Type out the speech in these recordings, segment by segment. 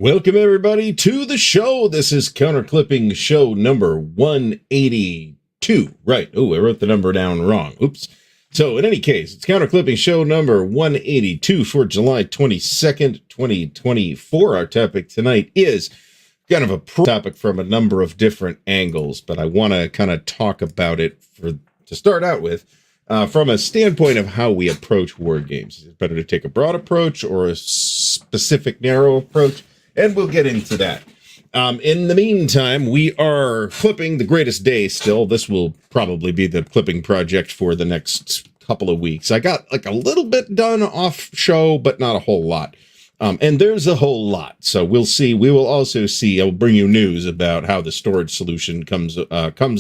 Welcome everybody to the show. This is Counterclipping show number 182. 2. Right. Oh, I wrote the number down wrong. Oops. So in any case, it's Counter Clipping show number 182 for July 22nd, 2024. Our topic tonight is kind of a topic from a number of different angles, but I want to kind of talk about it to start out with from a standpoint of how we approach war games. Is it better to take a broad approach or a specific narrow approach? And we'll get into that. In the meantime, we are clipping the greatest day still. This will probably be the clipping project for the next couple of weeks. I got like a little bit done off show, but not a whole lot. And there's a whole lot. So we'll see. We will also see. I'll bring you news about how the storage solution comes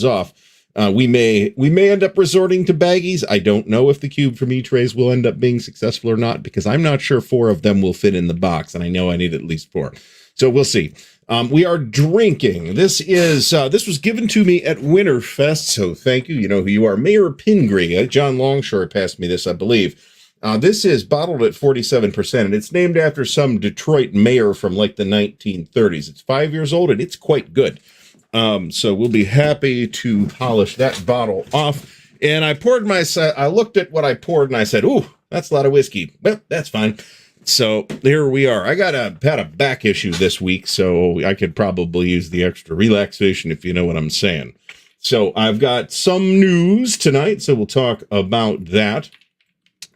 off. We may end up resorting to baggies. I don't know if the cube from E-Trays will end up being successful or not, because I'm not sure 4 of them will fit in the box, and I know I need at least 4. So we'll see. We are drinking. This was given to me at Winterfest, so thank you. You know who you are. Mayor Pingree. John Longshore passed me this, I believe. This is bottled at 47%, and it's named after some Detroit mayor from like the 1930s. It's 5 years old, and it's quite good. So we'll be happy to polish that bottle off. And I looked at what I poured, and I said, ooh, that's a lot of whiskey. Well, that's fine. So here we are. I had a back issue this week, so I could probably use the extra relaxation, if you know what I'm saying. So I've got some news tonight, so we'll talk about that.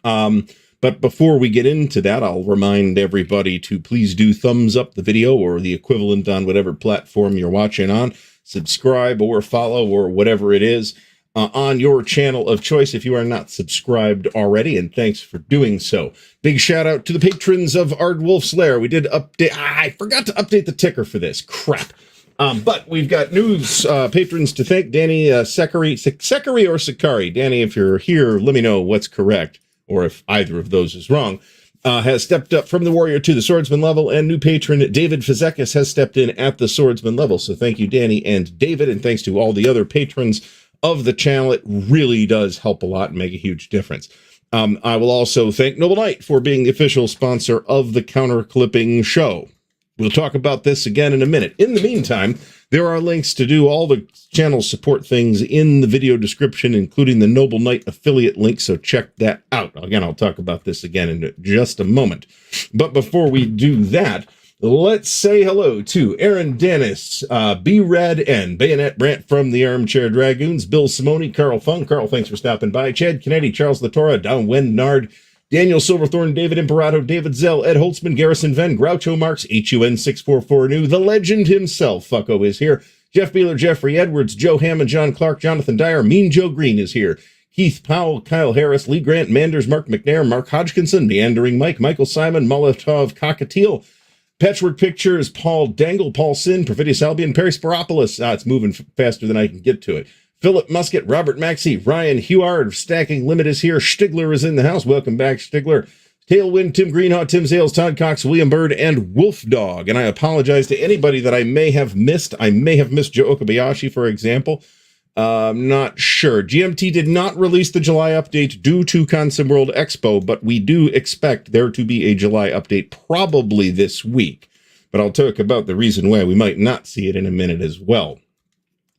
But before we get into that, I'll remind everybody to please do thumbs up the video or the equivalent on whatever platform you're watching on. Subscribe or follow or whatever it is on your channel of choice if you are not subscribed already, and thanks for doing so. Big shout out to the patrons of Ardwulf's Lair. We did update. I forgot to update the ticker for this. Crap. But we've got news patrons to thank. Danny Sekari or Sakari. Danny, if you're here, let me know what's correct, or if either of those is wrong. Has stepped up from the warrior to the swordsman level, and new patron David Fizekis has stepped in at the swordsman level. So thank you, Danny and David, and thanks to all the other patrons of the channel. It really does help a lot and make a huge difference. I will also thank Noble Knight for being the official sponsor of the Counter Clipping show. We'll talk about this again in a minute. In the meantime, there are links to do all the channel support things in the video description, including the Noble Knight affiliate link, so check that out. Again, I'll talk about this again in just a moment. But before we do that, let's say hello to Aaron Dennis, B. Red, and Bayonet Brant from the Armchair Dragoons, Bill Simone, Carl Fung. Carl, thanks for stopping by. Chad Kennedy, Charles Latorra, Don Wendnard, Daniel Silverthorne, David Imperato, David Zell, Ed Holtzman, Garrison Venn, Groucho Marx, HUN644 New, the legend himself, Fucko, is here. Jeff Beeler, Jeffrey Edwards, Joe Hammond, John Clark, Jonathan Dyer, Mean Joe Green is here. Keith Powell, Kyle Harris, Lee Grant, Manders, Mark McNair, Mark Hodgkinson, Meandering Mike, Michael Simon, Molotov, Cockatiel, Patchwork Pictures, Paul Dangle, Paul Sin, Perfidious Albion, Perry Sporopoulos. It's moving faster than I can get to it. Philip Musket, Robert Maxey, Ryan Huard, Stacking Limit is here. Stigler is in the house. Welcome back, Stigler. Tailwind, Tim Greenhaw, Tim Zales, Todd Cox, William Bird, and Wolf Dog. And I apologize to anybody that I may have missed. I may have missed Joe Okabayashi, for example. Not sure. GMT did not release the July update due to Consim World Expo, but we do expect there to be a July update probably this week. But I'll talk about the reason why we might not see it in a minute as well.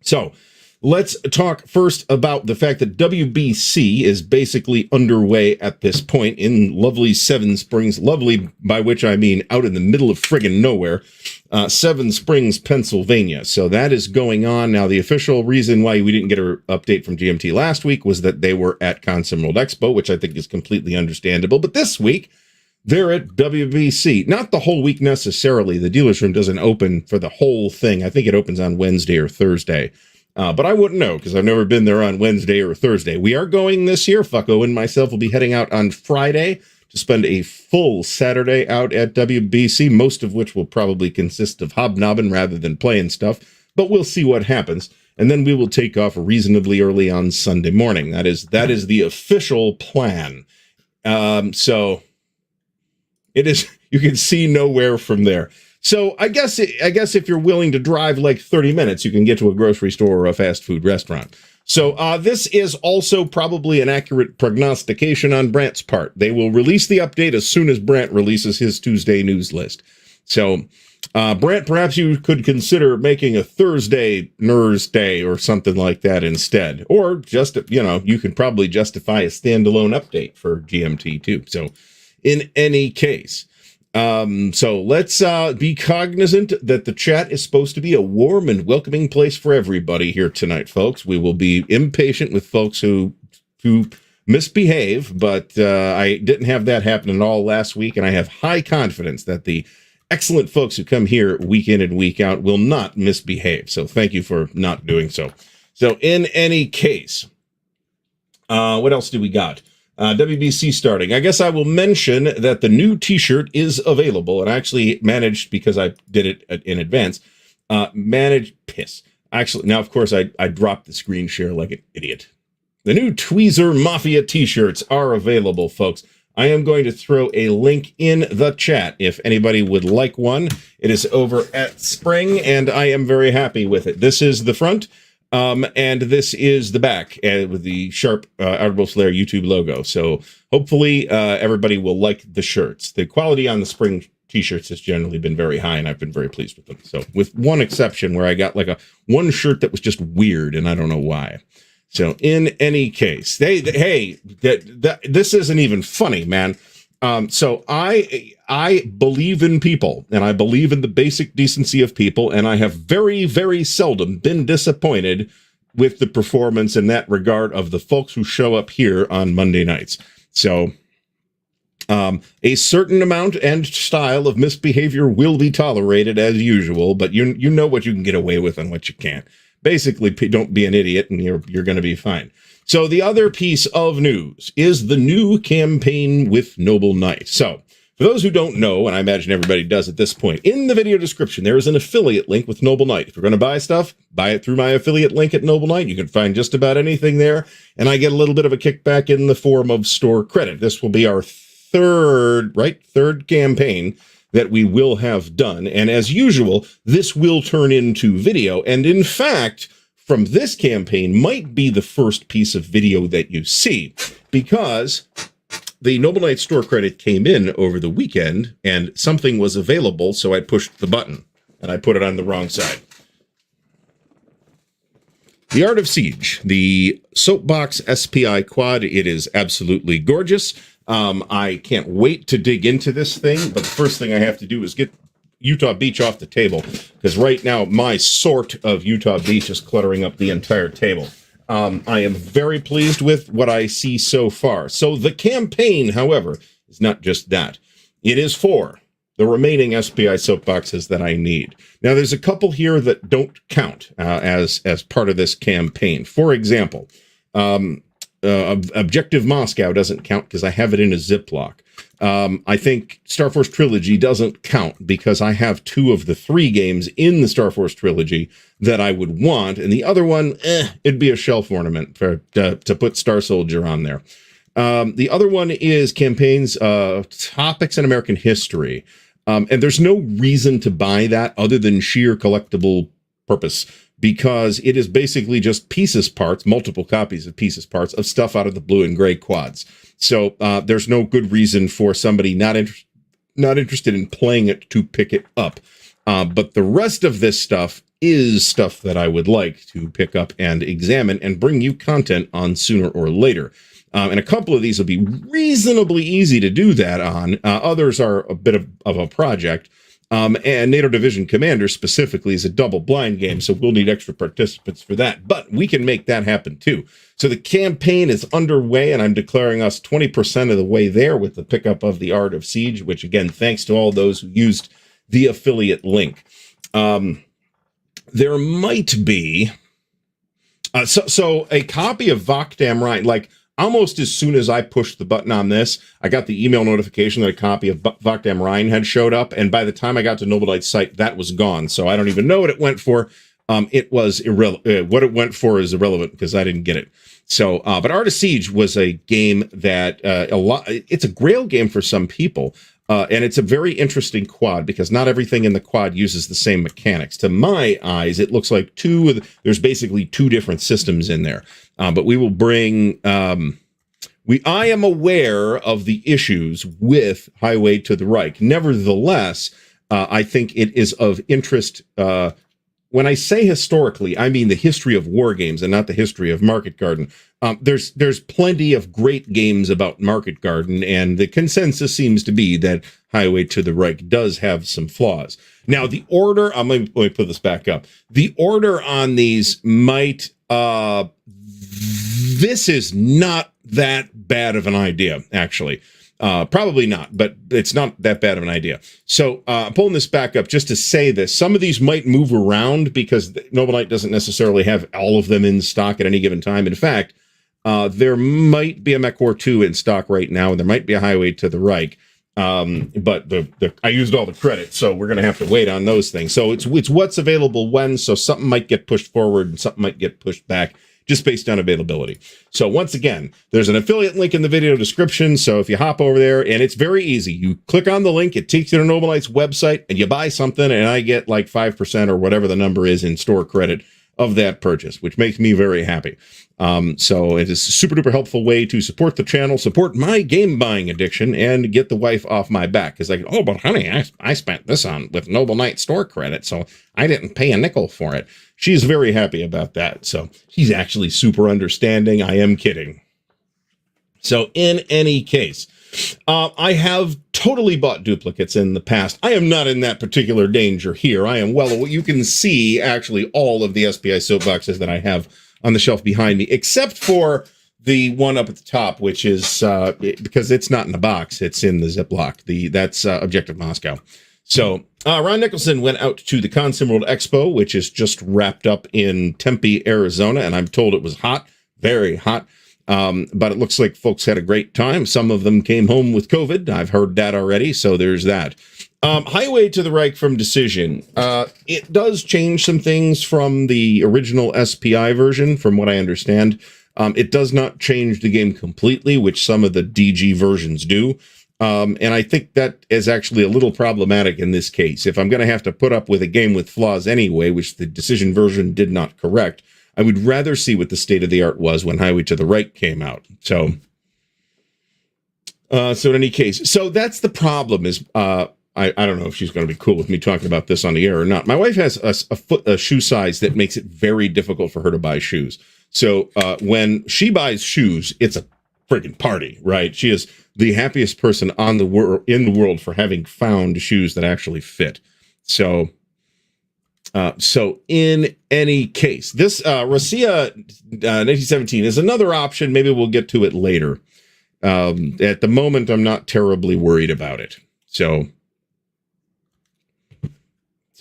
So let's talk first about the fact that WBC is basically underway at this point in lovely Seven Springs, lovely by which I mean out in the middle of friggin' nowhere, Seven Springs, Pennsylvania. So that is going on. Now, the official reason why we didn't get an update from GMT last week was that they were at Consim World Expo, which I think is completely understandable. But this week, they're at WBC. Not the whole week necessarily. The dealer's room doesn't open for the whole thing. I think it opens on Wednesday or Thursday. But I wouldn't know because I've never been there on Wednesday or Thursday. We are going this year. Fucko and myself will be heading out on Friday to spend a full Saturday out at WBC, most of which will probably consist of hobnobbing rather than playing stuff. But we'll see what happens. And then we will take off reasonably early on Sunday morning. That is the official plan. So it is. You can see nowhere from there. So I guess if you're willing to drive like 30 minutes, you can get to a grocery store or a fast food restaurant. So this is also probably an accurate prognostication on Brant's part. They will release the update as soon as Brant releases his Tuesday news list. So Brant, perhaps you could consider making a Thursday Nurs Day or something like that instead. Or just, you could probably justify a standalone update for GMT too. So in any case, so let's be cognizant that the chat is supposed to be a warm and welcoming place for everybody here tonight, folks. We will be impatient with folks who misbehave, but I didn't have that happen at all last week, and I have high confidence that the excellent folks who come here week in and week out will not misbehave. So thank you for not doing so. So in any case, what else do we got? WBC starting. I guess I will mention that the new t-shirt is available, and I actually managed, because I did it in advance, Actually, now, of course, I dropped the screen share like an idiot. The new Tweezer Mafia t-shirts are available, folks. I am going to throw a link in the chat if anybody would like one. It is over at Spring, and I am very happy with it. This is the front, and this is the back with the sharp Ardwulf Lair YouTube logo. So hopefully everybody will like the shirts. The quality on the Spring t-shirts has generally been very high, and I've been very pleased with them. So with one exception where I got like one shirt that was just weird, and I don't know why. So in any case, this isn't even funny, man. So I believe in people, and I believe in the basic decency of people, and I have very, very seldom been disappointed with the performance in that regard of the folks who show up here on Monday nights. So a certain amount and style of misbehavior will be tolerated as usual, but you know what you can get away with and what you can't. Basically, don't be an idiot, and you're going to be fine. So the other piece of news is the new campaign with Noble Knight. So for those who don't know, and I imagine everybody does at this point, in the video description, there is an affiliate link with Noble Knight. If you're going to buy stuff, buy it through my affiliate link at Noble Knight. You can find just about anything there, and I get a little bit of a kickback in the form of store credit. This will be our third campaign that we will have done. And as usual, this will turn into video. And in fact, from this campaign might be the first piece of video that you see, because the Noble Knight store credit came in over the weekend and something was available. So I pushed the button and I put it on the wrong side. The Art of Siege, the Soapbox SPI quad. It is absolutely gorgeous. I can't wait to dig into this thing, but the first thing I have to do is get Utah Beach off the table, because right now my sort of Utah Beach is cluttering up the entire table. I am very pleased with what I see so far. So the campaign, however, is not just that. It is for the remaining SPI soapboxes that I need. Now, there's a couple here that don't count as part of this campaign. For example, Objective Moscow doesn't count because I have it in a Ziploc. I think Star Force Trilogy doesn't count because I have 2 of the 3 games in the Star Force Trilogy that I would want, and the other one, it'd be a shelf ornament to put Star Soldier on there. The other one is campaigns, topics in American history, and there's no reason to buy that other than sheer collectible purpose, because it is basically just pieces parts, multiple copies of pieces parts of stuff out of the blue and gray quads. So there's no good reason for somebody not interested in playing it to pick it up. But the rest of this stuff is stuff that I would like to pick up and examine and bring you content on sooner or later. And a couple of these will be reasonably easy to do that on. Others are a bit of a project. And NATO Division Commander specifically is a double blind game, so we'll need extra participants for that. But we can make that happen too. So the campaign is underway, and I'm declaring us 20% of the way there with the pickup of the Art of Siege, which again, thanks to all those who used the affiliate link. There might be so a copy of Vakdam Rhine, like almost as soon as I pushed the button on this, I got the email notification that a copy of Vakdam Rhine had showed up. And by the time I got to Noble Knight's site, that was gone. So I don't even know what it went for. It was irrelevant. What it went for is irrelevant because I didn't get it. So, but Art of Siege was a game that it's a grail game for some people. And it's a very interesting quad because not everything in the quad uses the same mechanics. To my eyes, it looks like there's basically 2 different systems in there. But we will bring, I am aware of the issues with Highway to the Reich. Nevertheless, I think it is of interest. When I say historically, I mean the history of Wargames and not the history of Market Garden. There's plenty of great games about Market Garden, and the consensus seems to be that Highway to the Reich does have some flaws. Now, the order, let me put this back up. The order on these might, this is not that bad of an idea, actually. Probably not, but it's not that bad of an idea. So I'm pulling this back up just to say this. Some of these might move around because Noble Knight doesn't necessarily have all of them in stock at any given time. In fact, there might be a Mech War 2 in stock right now, and there might be a Highway to the Reich. But I used all the credit, so we're going to have to wait on those things. So it's what's available when, so something might get pushed forward and something might get pushed back, just based on availability. So once again, there's an affiliate link in the video description. So if you hop over there, and it's very easy, you click on the link, it takes you to Noble Knight's website, and you buy something, and I get like 5% or whatever the number is in store credit of that purchase, which makes me very happy. So it is a super duper helpful way to support the channel, support my game buying addiction, and get the wife off my back. Because like, oh, but honey, I spent this on with Noble Knight store credit, so I didn't pay a nickel for it. She's very happy about that. So she's actually super understanding. I am kidding. So in any case, I have totally bought duplicates in the past. I am not in that particular danger here. I am well, you can see actually all of the SPI soapboxes that I have on the shelf behind me, except for the one up at the top, which is because it's not in the box, it's in the Ziploc. That's Objective Moscow. So Ron Nicholson went out to the Consim World Expo, which is just wrapped up in Tempe, Arizona, and I'm told it was hot, very hot. But it looks like folks had a great time. Some of them came home with COVID. I've heard that already, so there's that. Highway to the Reich from Decision. It does change some things from the original SPI version, from what I understand. It does not change the game completely, which some of the DG versions do. And I think that is actually a little problematic in this case. If I'm going to have to put up with a game with flaws anyway, which the Decision version did not correct, I would rather see what the state of the art was when Highway to the Reich came out. So in any case, so that's the problem is, I don't know if she's going to be cool with me talking about this on the air or not. My wife has a shoe size that makes it very difficult for her to buy shoes. So when she buys shoes, it's a freaking party, right? She is the happiest person in the world for having found shoes that actually fit. So in any case, this Rosia 1917 is another option. Maybe we'll get to it later. At the moment, I'm not terribly worried about it. So,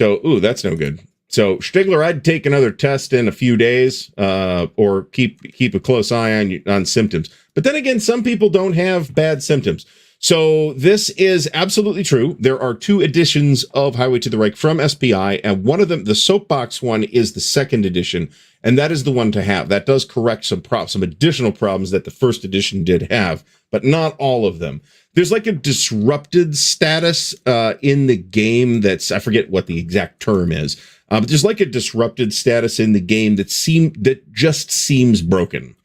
ooh, that's no good. So, Stigler, I'd take another test in a few days, or keep a close eye on symptoms. But then again, some people don't have bad symptoms. So this is absolutely true. There are 2 editions of Highway to the Reich from SPI, and one of them, the soapbox one, is the 2nd edition, and that is the one to have. That does correct some additional problems that the 1st edition did have, but not all of them. There's like a disrupted status in the game that's, I forget what the exact term is, but there's like a disrupted status in the game that just seems broken.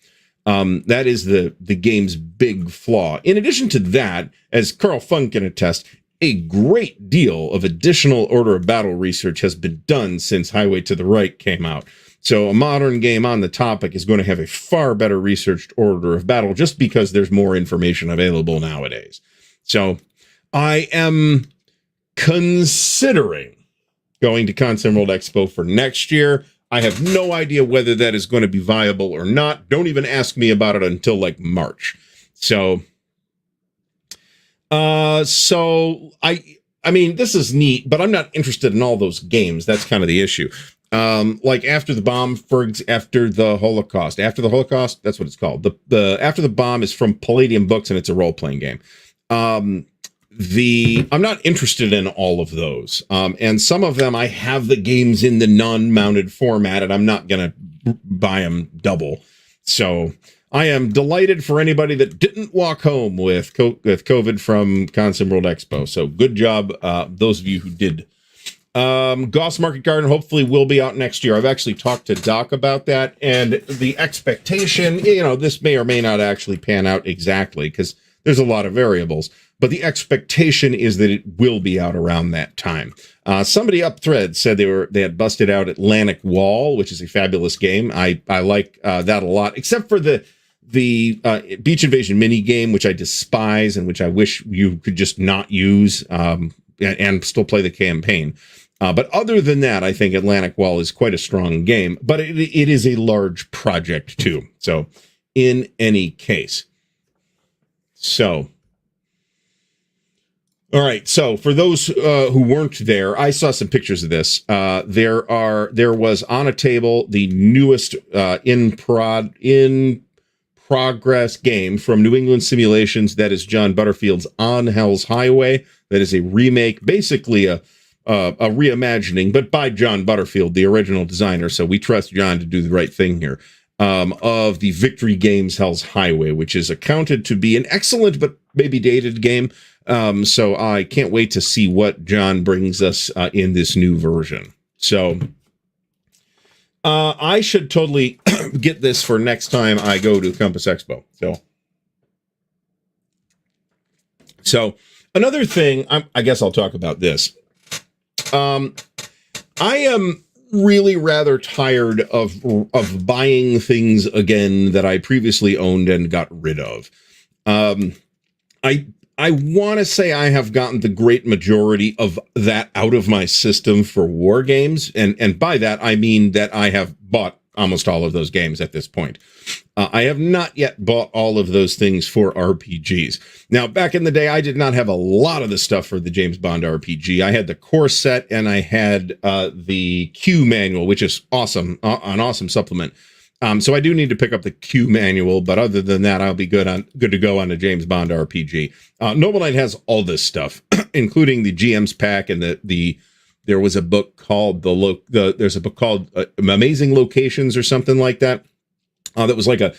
That is the game's big flaw. In addition to that, as Carl Funk can attest, a great deal of additional Order of Battle research has been done since Highway to the Reich came out. So a modern game on the topic is going to have a far better researched Order of Battle just because there's more information available nowadays. So I am considering going to Consim World Expo for next year. I have no idea whether that is going to be viable or not. Don't even ask me about it until like March. So I mean, this is neat, but I'm not interested in all those games. That's kind of the issue. Like After the Bomb, after the Holocaust, that's what it's called. The After the Bomb is from Palladium Books, and it's a role-playing game. I'm not interested in all of those. And some of them, I have the games in the non-mounted format, and I'm not going to buy them double. So I am delighted for anybody that didn't walk home with COVID from Consim World Expo. So good job, those of you who did. Goss Market Garden hopefully will be out next year. I've actually talked to Doc about that, and the expectation, this may or may not actually pan out exactly because there's a lot of variables. but the expectation is that it will be out around that time. Somebody up thread said they had busted out Atlantic Wall, which is a fabulous game. I like that a lot, except for the Beach Invasion mini game, which I despise and which I wish you could just not use and still play the campaign. But other than that, I think Atlantic Wall is quite a strong game, but it is a large project too. So in any case, so. All right. So for those who weren't there, I saw some pictures of this. There was on a table the newest in progress game from New England Simulations. That is John Butterfield's On Hell's Highway. That is a remake, basically a reimagining, but by John Butterfield, the original designer. So we trust John to do the right thing here. Of the Victory Games Hell's Highway, which is accounted to be an excellent but maybe dated game. So I can't wait to see what John brings us in this new version. So I should totally get this for next time I go to Compass Expo. So another thing, I guess I'll talk about this. I am really rather tired of buying things again that I previously owned and got rid of. I want to say I have gotten the great majority of that out of my system for Wargames, and by that I mean that I have bought almost all of those games at this point. I have not yet bought all of those things for RPGs. Now, back in the day, I did not have a lot of the stuff for the James Bond RPG. I had the core set and I had the Q manual, which is awesome, an awesome supplement. So I do need to pick up the Q manual, but other than that, I'll be good to go on the James Bond RPG. Noble Knight has all this stuff, including the GM's pack and there was a book called there's a book called Amazing Locations or something like that. That was like a,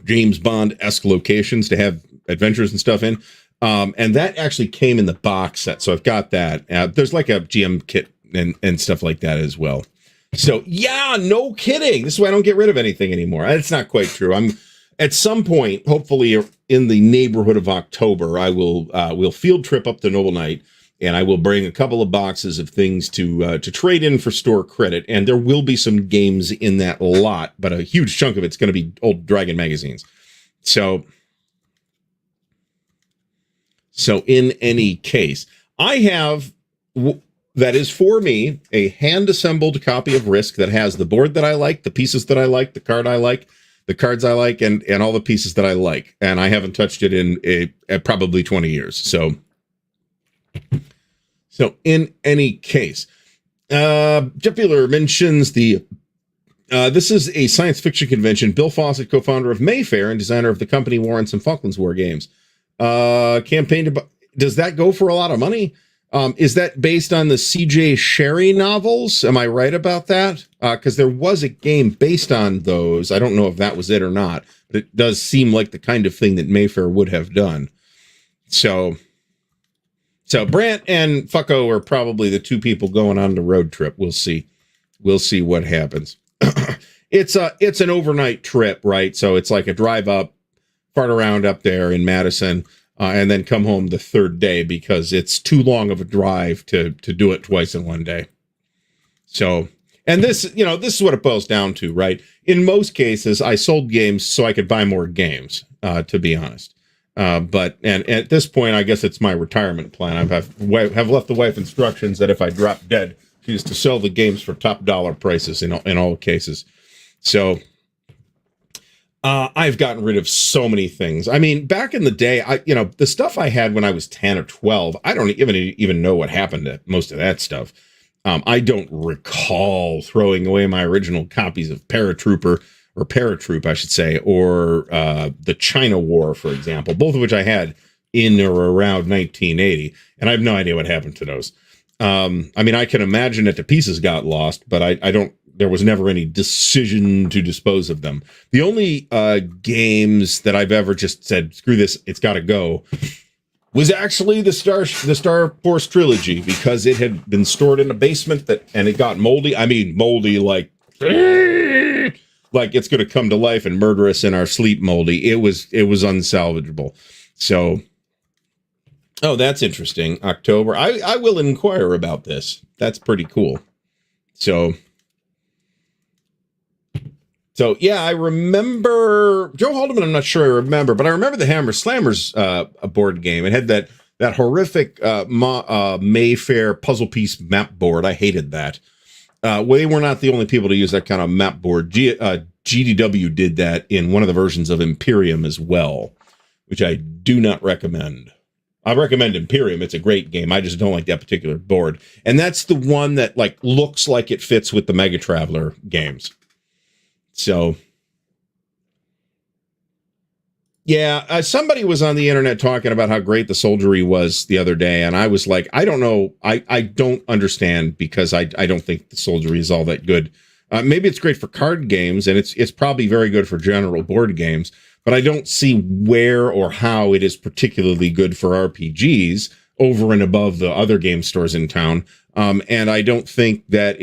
James Bond-esque locations to have adventures and stuff in. And that actually came in the box set. So I've got that. There's like a GM kit and stuff like that as well. So yeah, no kidding. This is why I don't get rid of anything anymore. It's not quite true. I'm at some point, hopefully in the neighborhood of October, I will field trip up to Noble Knight. And I will bring a couple of boxes of things to trade in for store credit. And there will be some games in that lot, but a huge chunk of it's going to be old Dragon magazines. So in any case, I have, that is for me, a hand-assembled copy of Risk that has the board that I like, the pieces that I like, the card I like, the cards I like, and all the pieces that I like. And I haven't touched it in probably 20 years. So in any case, Jeff Beeler mentions this is a science fiction convention. Bill Fawcett, co-founder of Mayfair and designer of the company Lawrence and Falklands War Games, campaigned. Does that go for a lot of money? Is that based on the C.J. Sherry novels? Am I right about that? Because there was a game based on those. I don't know if that was it or not, but it does seem like the kind of thing that Mayfair would have done. So Brant and Fucko are probably the two people going on the road trip. We'll see what happens. It's an overnight trip, right? So it's like a drive up, fart around up there in Madison, and then come home the third day because it's too long of a drive to do it twice in one day. So, and this is what it boils down to, right? In most cases, I sold games so I could buy more games, to be honest. But at this point, I guess it's my retirement plan. Have left the wife instructions that if I drop dead, she's to sell the games for top dollar prices in all cases. So I've gotten rid of so many things. I mean, back in the day, the stuff I had when I was 10 or 12, I don't even know what happened to most of that stuff. I don't recall throwing away my original copies of Paratroop, I should say, or the China War, for example, both of which I had in or around 1980, and I have no idea what happened to those. I mean, I can imagine that the pieces got lost, but I don't. There was never any decision to dispose of them. The only games that I've ever just said, "Screw this, it's got to go," was actually the Star Force trilogy, because it had been stored in a basement and it got moldy. I mean, moldy like it's going to come to life and murder us in our sleep moldy. It was unsalvageable. So Oh, that's interesting. October. I will inquire about this. That's pretty cool. So yeah, I remember Joe Haldeman. I'm not sure I remember, but I remember the Hammer Slammers a board game. It had that horrific Mayfair puzzle piece map board. I hated that. We were not the only people to use that kind of map board. GDW did that in one of the versions of Imperium as well, which I do not recommend. I recommend Imperium. It's a great game. I just don't like that particular board. And that's the one that like looks like it fits with the Mega Traveler games. So, yeah, somebody was on the internet talking about how great the soldiery was the other day, and I was like, I don't know, I don't understand, because I don't think the soldiery is all that good. Maybe it's great for card games, and it's probably very good for general board games, but I don't see where or how it is particularly good for RPGs over and above the other game stores in town. And I don't think that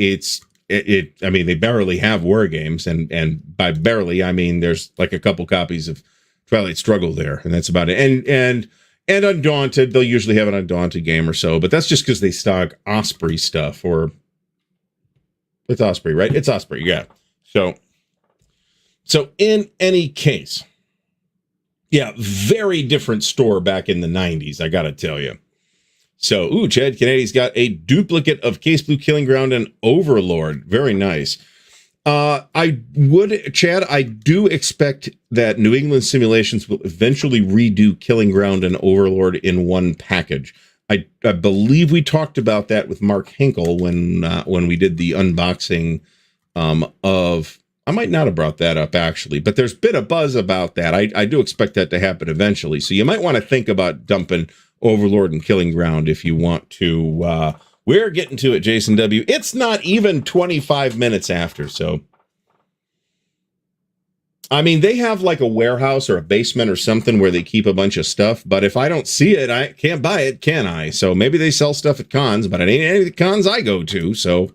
I mean, they barely have Wargames, and by barely, I mean, there's like a couple copies of Twilight Struggle there, and that's about it. And Undaunted, they'll usually have an Undaunted game or so, but that's just because they stock Osprey stuff, or it's Osprey, right? It's Osprey, yeah. So in any case, yeah, very different store back in the 90s, I gotta tell you. So, Chad Kennedy's got a duplicate of Case Blue Killing Ground and Overlord. Very nice. I do expect that New England Simulations will eventually redo Killing Ground and Overlord in one package. I believe we talked about that with Mark Hinkle when we did the unboxing of... I might not have brought that up, actually, but there's been a buzz about that. I do expect that to happen eventually. So you might want to think about dumping Overlord and Killing Ground if you want to. We're getting to it, Jason W. It's not even 25 minutes after, so. I mean, they have like a warehouse or a basement or something where they keep a bunch of stuff, but if I don't see it, I can't buy it, can I? So maybe they sell stuff at cons, but it ain't any of the cons I go to, so.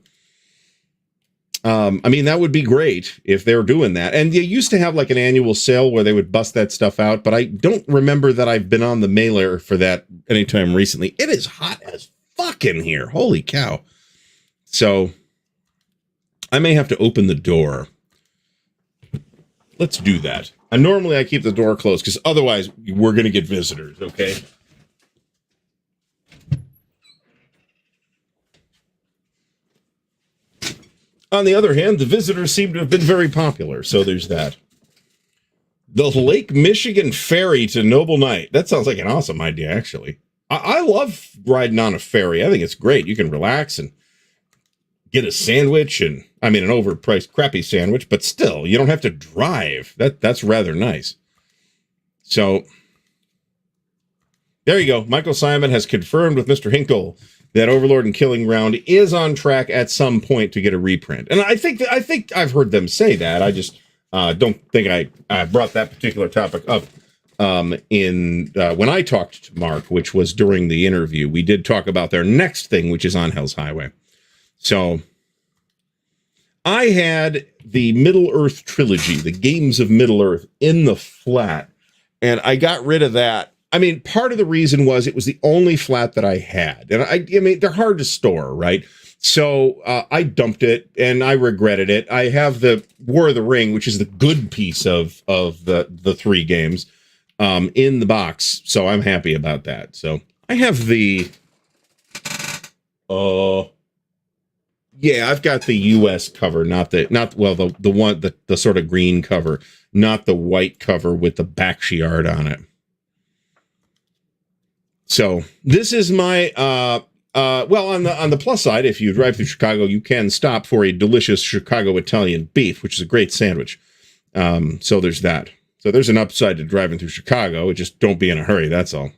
I mean, that would be great if they're doing that. And they used to have like an annual sale where they would bust that stuff out, but I don't remember that I've been on the mailer for that anytime recently. It is hot as fuck in here. Holy cow. So I may have to open the door. Let's do that. And normally I keep the door closed because otherwise we're going to get visitors, okay? On the other hand, the visitors seem to have been very popular, so there's that. The Lake Michigan ferry to Noble Knight. That sounds like an awesome idea, actually. I love riding on a ferry. I think it's great. You can relax and get a sandwich, and I mean an overpriced crappy sandwich, but still, you don't have to drive. That's rather nice. So, there you go. Michael Simon has confirmed with Mr. Hinkle that Overlord and Killing Ground is on track at some point to get a reprint. And I think I've heard them say that. I just don't think I brought that particular topic up when I talked to Mark, which was during the interview. We did talk about their next thing, which is on Hell's Highway. So I had the Middle-earth trilogy, the Games of Middle-earth, in the flat, and I got rid of that. I mean, part of the reason was it was the only flat that I had. And I mean, they're hard to store, right? So I dumped it, and I regretted it. I have the War of the Ring, which is the good piece of the three games, in the box. So I'm happy about that. So I have the... yeah, I've got the U.S. cover, the sort of green cover, not the white cover with the Bakshi art on it. So this is my, on the plus side, if you drive through Chicago, you can stop for a delicious Chicago Italian beef, which is a great sandwich. So there's that. So there's an upside to driving through Chicago. Just don't be in a hurry. That's all.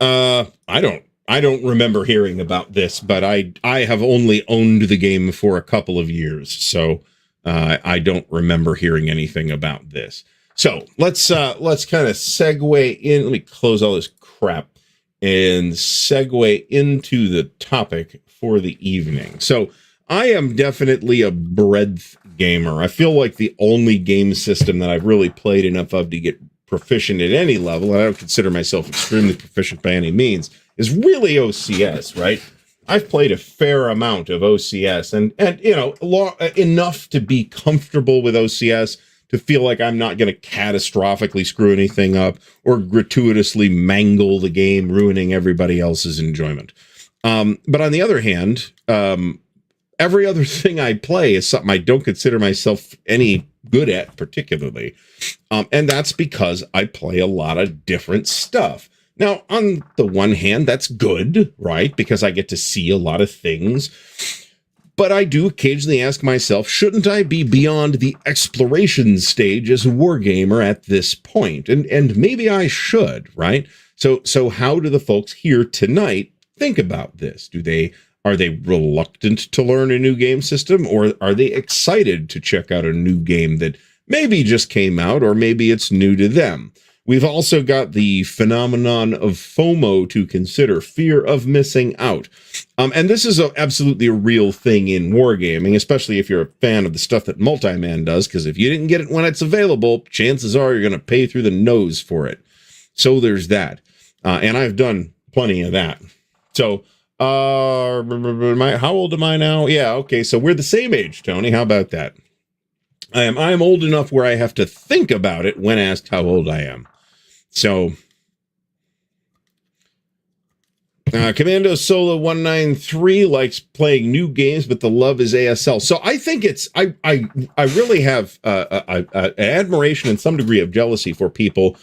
I don't remember hearing about this, but I have only owned the game for a couple of years. So, I don't remember hearing anything about this. So let's kind of segue in. Let me close all this crap and segue into the topic for the evening. So I am definitely a breadth gamer. I feel like the only game system that I've really played enough of to get proficient at any level, and I don't consider myself extremely proficient by any means, is really OCS, right? I've played a fair amount of OCS and enough to be comfortable with OCS to feel like I'm not going to catastrophically screw anything up or gratuitously mangle the game, ruining everybody else's enjoyment. But on the other hand, every other thing I play is something I don't consider myself any good at particularly. And that's because I play a lot of different stuff. Now, on the one hand, that's good, right? Because I get to see a lot of things. But I do occasionally ask myself, shouldn't I be beyond the exploration stage as a wargamer at this point? And maybe I should, right? So how do the folks here tonight think about this? Are they reluctant to learn a new game system, or are they excited to check out a new game that maybe just came out, or maybe it's new to them? We've also got the phenomenon of FOMO to consider, fear of missing out. And this is absolutely a real thing in wargaming, especially if you're a fan of the stuff that Multiman does, because if you didn't get it when it's available, chances are you're going to pay through the nose for it. So there's that. And I've done plenty of that. So, how old am I now? Yeah, okay, so we're the same age, Tony. How about that? I'm old enough where I have to think about it when asked how old I am. So, Commando Solo 193 likes playing new games, but the love is ASL. So I think I really have an admiration and some degree of jealousy for people.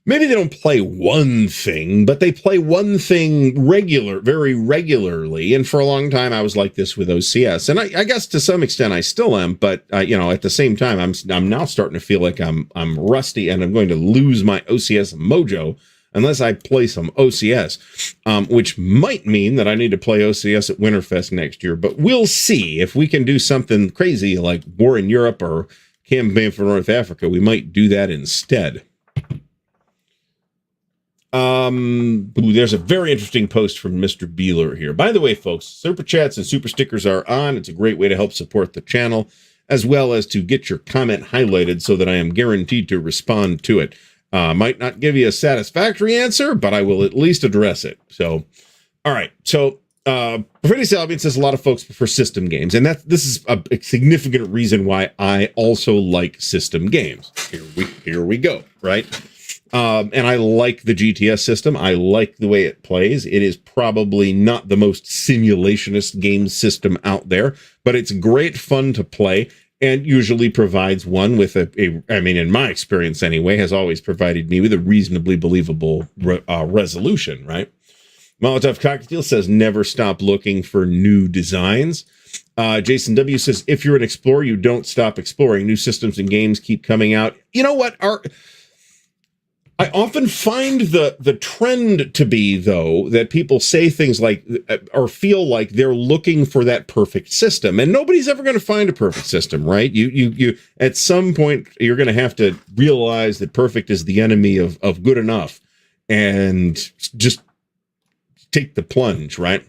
Maybe they don't play one thing, but they play one thing very regularly. And for a long time, I was like this with OCS. And I guess to some extent I still am, but at the same time, I'm now starting to feel like I'm rusty and I'm going to lose my OCS mojo unless I play some OCS, which might mean that I need to play OCS at Winterfest next year. But we'll see if we can do something crazy like War in Europe or Campaign for North Africa. We might do that instead. There's a very interesting post from Mr. Beeler here. By the way, folks, super chats and super stickers are on. It's a great way to help support the channel, as well as to get your comment highlighted so that I am guaranteed to respond to it. Might not give you a satisfactory answer, but I will at least address it. So, all right. So, Profetti Salvian says a lot of folks prefer system games, and this is a significant reason why I also like system games. Here we go, right? And I like the GTS system. I like the way it plays. It is probably not the most simulationist game system out there, but it's great fun to play and usually provides one with in my experience anyway, has always provided me with a reasonably believable resolution, right? Molotov Cocktail says, never stop looking for new designs. Jason W. says, if you're an explorer, you don't stop exploring. New systems and games keep coming out. You know what? I often find the trend to be, though, that people say things like, or feel like they're looking for that perfect system, and nobody's ever going to find a perfect system, right? You at some point, you're going to have to realize that perfect is the enemy of good enough, and just take the plunge, right?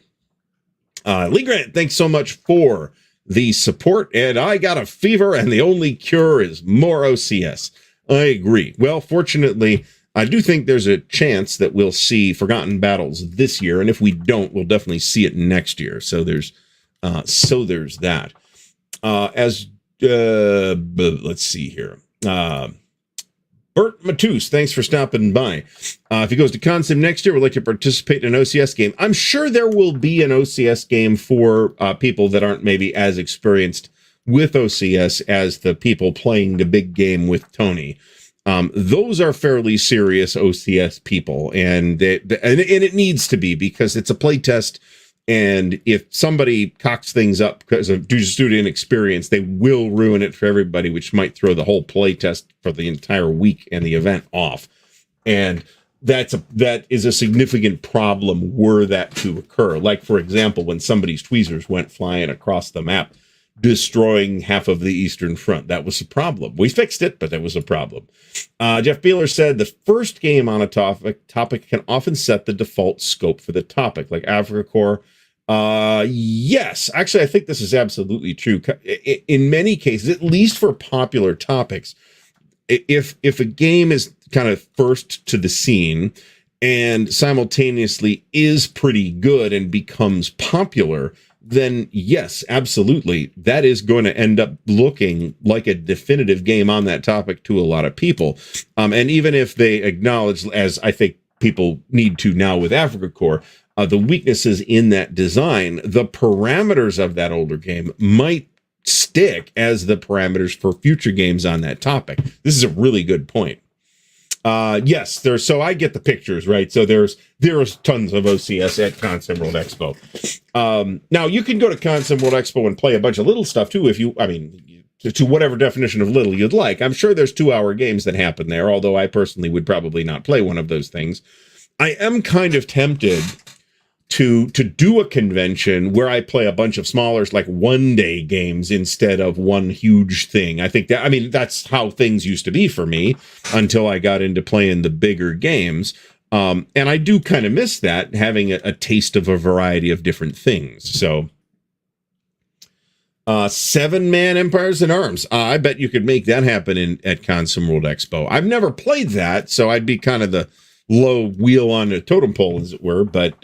Lee Grant, thanks so much for the support, and I got a fever, and the only cure is more OCS. I agree. Well, fortunately, I do think there's a chance that we'll see Forgotten Battles this year, and if we don't, we'll definitely see it next year. So there's that. Let's see here. Bert Matus, thanks for stopping by. If he goes to Consim next year, would like to participate in an OCS game. I'm sure there will be an OCS game for people that aren't maybe as experienced with OCS as the people playing the big game with Tony. Those are fairly serious OCS people, and it needs to be, because it's a play test, and if somebody cocks things up because of due to inexperience, they will ruin it for everybody, which might throw the whole play test for the entire week and the event off. And that is a significant problem were that to occur. Like, for example, when somebody's tweezers went flying across the map, destroying half of the Eastern Front. That was a problem. We fixed it, but that was a problem. Jeff Beeler said the first game on a topic can often set the default scope for the topic, like Africa Core. Yes, actually, I think this is absolutely true. In many cases, at least for popular topics, if a game is kind of first to the scene and simultaneously is pretty good and becomes popular, then yes, absolutely, that is going to end up looking like a definitive game on that topic to a lot of people. And even if they acknowledge, as I think people need to now with Africa Core, the weaknesses in that design, the parameters of that older game might stick as the parameters for future games on that topic. This is a really good point. Yes, so I get the pictures, right? So there's tons of OCS at Consim World Expo. Now you can go to Consim World Expo and play a bunch of little stuff too, to whatever definition of little you'd like. I'm sure there's 2-hour games that happen there, although I personally would probably not play one of those things. I am kind of tempted to do a convention where I play a bunch of smaller, like 1-day games instead of one huge thing. I think that's how things used to be for me until I got into playing the bigger games. And I do kind of miss that, having a taste of a variety of different things. So 7-man Empires in Arms. I bet you could make that happen at Consim World Expo. I've never played that, so I'd be kind of the low wheel on a totem pole, as it were, but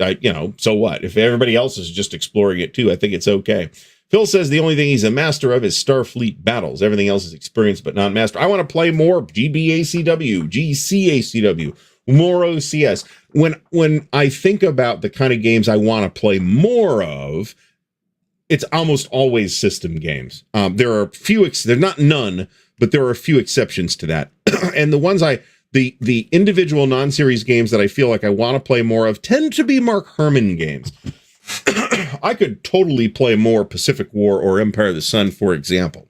so what? If everybody else is just exploring it too, I think it's okay. Phil says the only thing he's a master of is Starfleet battles. Everything else is experience, but not master. I want to play more GBACW, GCACW, more OCS. When I think about the kind of games I want to play more of, it's almost always system games. There are a few, they're not none, but there are a few exceptions to that. And the ones the individual non-series games that I feel like I want to play more of tend to be Mark Herman games. I could totally play more Pacific War or Empire of the Sun, for example.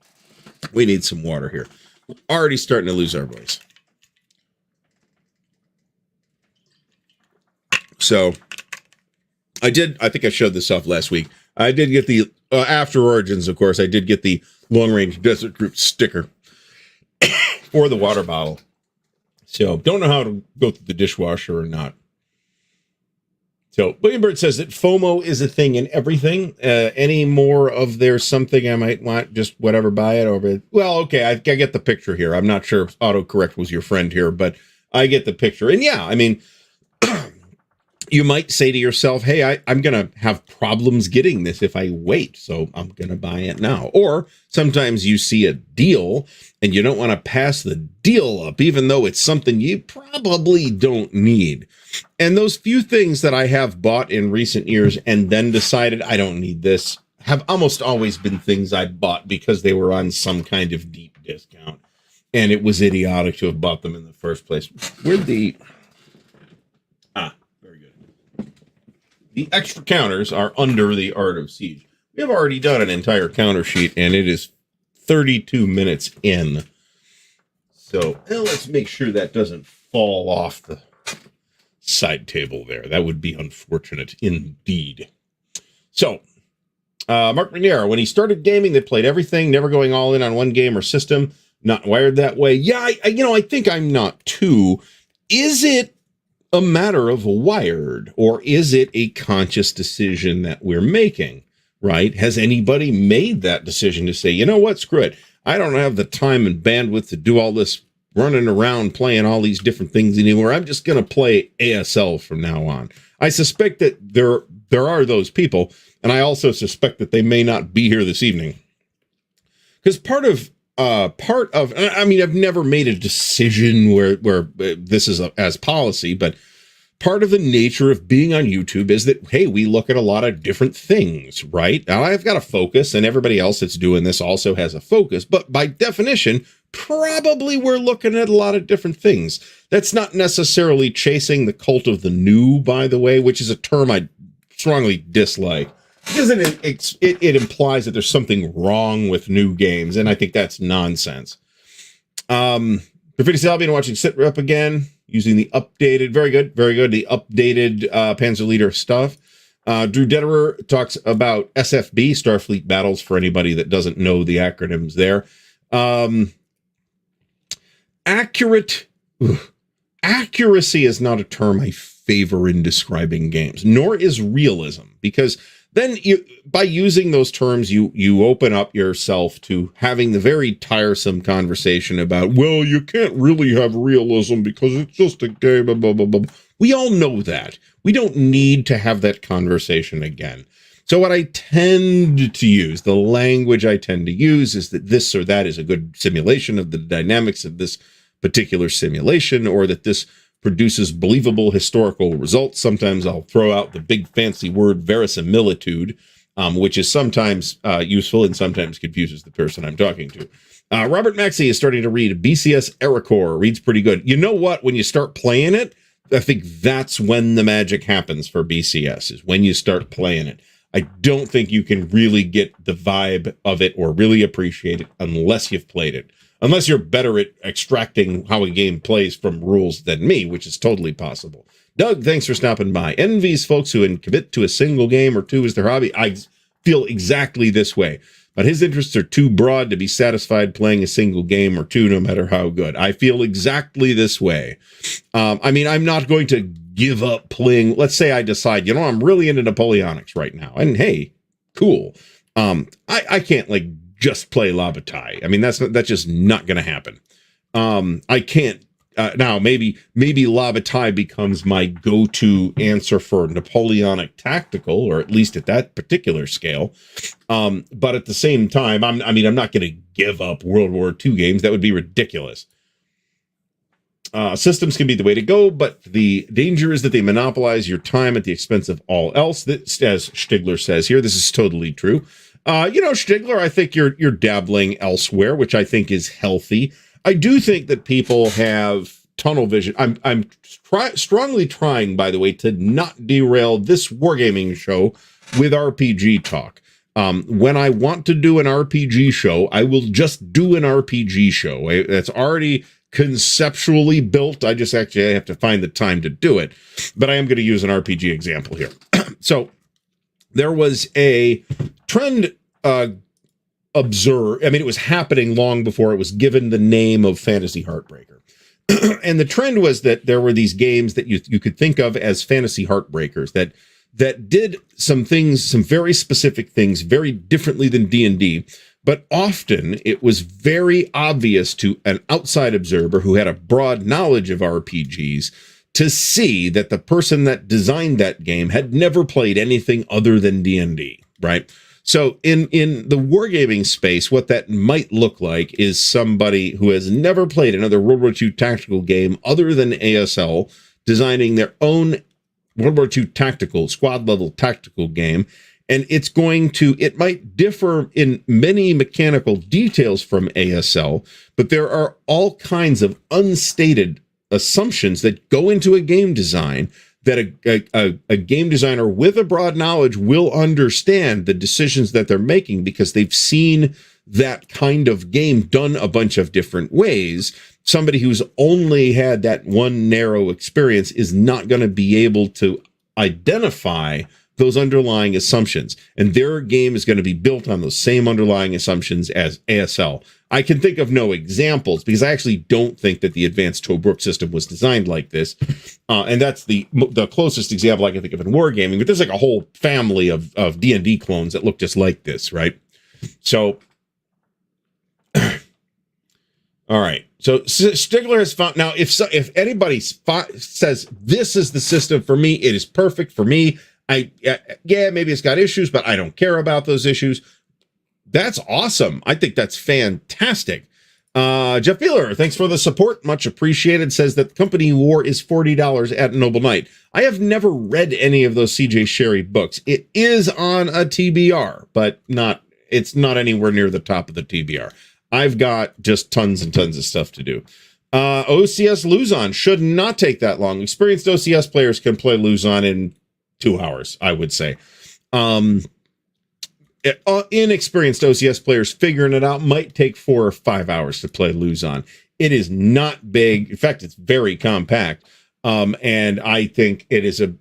We need some water here. We're already starting to lose our voice. So, I think I showed this off last week. I did get the, after Origins, of course, I did get the Long Range Desert Group sticker for the water bottle. So, don't know how to go through the dishwasher or not. So, William Bird says that FOMO is a thing in everything. Any more of there's something I might want, just whatever, buy it over. Well, okay, I get the picture here. I'm not sure if autocorrect was your friend here, but I get the picture. And yeah, I mean, you might say to yourself, hey, I'm going to have problems getting this if I wait, so I'm going to buy it now. Or sometimes you see a deal and you don't want to pass the deal up, even though it's something you probably don't need. And those few things that I have bought in recent years and then decided I don't need this have almost always been things I bought because they were on some kind of deep discount. And it was idiotic to have bought them in the first place. Where'd the... The extra counters are under the Art of Siege. We have already done an entire counter sheet, and it is 32 minutes in. So let's make sure that doesn't fall off the side table there. That would be unfortunate indeed. So, Mark Raniero, when he started gaming, they played everything, never going all in on one game or system, not wired that way. Yeah, I think I'm not too. Is it a matter of wired, or is it a conscious decision that we're making, right? Has anybody made that decision to say, you know what, screw it. I don't have the time and bandwidth to do all this running around playing all these different things anymore. I'm just going to play ASL from now on. I suspect that there are those people, and I also suspect that they may not be here this evening. Because part of, I mean, I've never made a decision where this is as policy, but part of the nature of being on YouTube is that, hey, we look at a lot of different things, right? Now I've got a focus, and everybody else that's doing this also has a focus, but by definition, probably we're looking at a lot of different things. That's not necessarily chasing the cult of the new, by the way, which is a term I strongly dislike. Because it implies that there's something wrong with new games, and I think that's nonsense. Graffiti Sal, been watching Sit Rep again, using the updated, very good, the updated Panzer Leader stuff. Drew Detterer talks about SFB, Starfleet Battles, for anybody that doesn't know the acronyms there. Accuracy is not a term I favor in describing games, nor is realism, because then by using those terms, you open up yourself to having the very tiresome conversation about, well, you can't really have realism because it's just a game, blah, blah, blah, blah. We all know that. We don't need to have that conversation again. So what I tend to use, the language I tend to use, is that this or that is a good simulation of the dynamics of this particular simulation, or that this produces believable historical results. Sometimes I'll throw out the big fancy word verisimilitude, which is sometimes useful and sometimes confuses the person I'm talking to. Robert Maxey is starting to read BCS Eracore. Reads pretty good. You know what? When you start playing it, I think that's when the magic happens for BCS, is when you start playing it. I don't think you can really get the vibe of it or really appreciate it unless you've played it. Unless you're better at extracting how a game plays from rules than me, which is totally possible. Doug, thanks for stopping by. Envies folks who commit to a single game or two as their hobby. I feel exactly this way. But his interests are too broad to be satisfied playing a single game or two, no matter how good. I feel exactly this way. I'm not going to give up playing. Let's say I decide, I'm really into Napoleonics right now. And hey, cool. I can't just play Labatai. That's just not going to happen. I can't. Now, maybe Labatai becomes my go-to answer for Napoleonic tactical, or at least at that particular scale. But at the same time, I'm not going to give up World War II games. That would be ridiculous. Systems can be the way to go, but the danger is that they monopolize your time at the expense of all else. That, as Stigler says here, this is totally true. Stigler, I think you're dabbling elsewhere, which I think is healthy. I do think that people have tunnel vision. I'm strongly trying, by the way, to not derail this wargaming show with RPG talk. When I want to do an RPG show, I will just do an RPG show. That's already conceptually built. I have to find the time to do it. But I am going to use an RPG example here. So there was a trend observed. It was happening long before it was given the name of Fantasy Heartbreaker. And the trend was that there were these games that you could think of as fantasy heartbreakers that did some things, some very specific things, very differently than D&D. But often it was very obvious to an outside observer who had a broad knowledge of RPGs to see that the person that designed that game had never played anything other than D&D, right? So in the wargaming space, what that might look like is somebody who has never played another World War II tactical game other than ASL, designing their own World War II tactical, squad-level tactical game. And it might differ in many mechanical details from ASL, but there are all kinds of unstated assumptions that go into a game design that a game designer with a broad knowledge will understand the decisions that they're making because they've seen that kind of game done a bunch of different ways. Somebody who's only had that one narrow experience is not going to be able to identify those underlying assumptions, and their game is going to be built on those same underlying assumptions as ASL. I can think of no examples because I actually don't think that the advanced Tobruk system was designed like this. And that's the closest example I can think of in wargaming, but there's a whole family of D&D clones that look just like this, right? So, all right. So Stigler has found, now if anybody says this is the system for me, it is perfect for me. Maybe it's got issues, but I don't care about those issues. That's awesome. I think that's fantastic. Jeff Beeler, thanks for the support. Much appreciated. Says that Company War is $40 at Noble Knight. I have never read any of those CJ Sherry books. It is on a TBR, but it's not anywhere near the top of the TBR. I've got just tons and tons of stuff to do. OCS Luzon should not take that long. Experienced OCS players can play Luzon in 2 hours, I would say. Inexperienced OCS players figuring it out might take 4 or 5 hours to play Luzon. It is not big. In fact, it's very compact. And I think it is in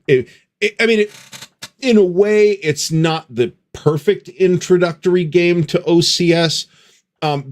a way, it's not the perfect introductory game to OCS,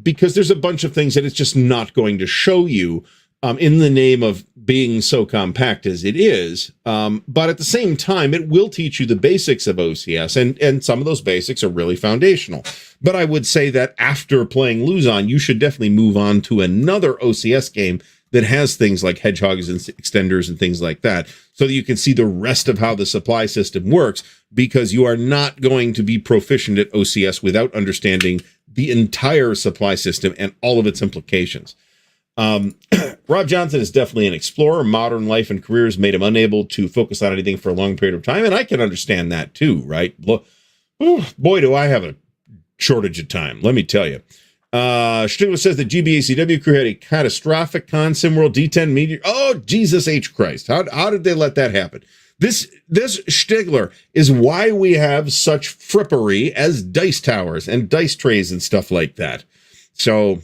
because there's a bunch of things that it's just not going to show you, in the name of being so compact as it is. But at the same time, it will teach you the basics of OCS, and some of those basics are really foundational. But I would say that after playing Luzon, you should definitely move on to another OCS game that has things like hedgehogs and extenders and things like that, so that you can see the rest of how the supply system works, because you are not going to be proficient at OCS without understanding the entire supply system and all of its implications. Rob Johnson is definitely an explorer. Modern life and careers made him unable to focus on anything for a long period of time, and I can understand that too, right? Boy, do I have a shortage of time, let me tell you. Stigler says the GBACW crew had a catastrophic con sim world D10 meteor. Oh, Jesus H. Christ. How did they let that happen? This Stigler is why we have such frippery as dice towers and dice trays and stuff like that. So,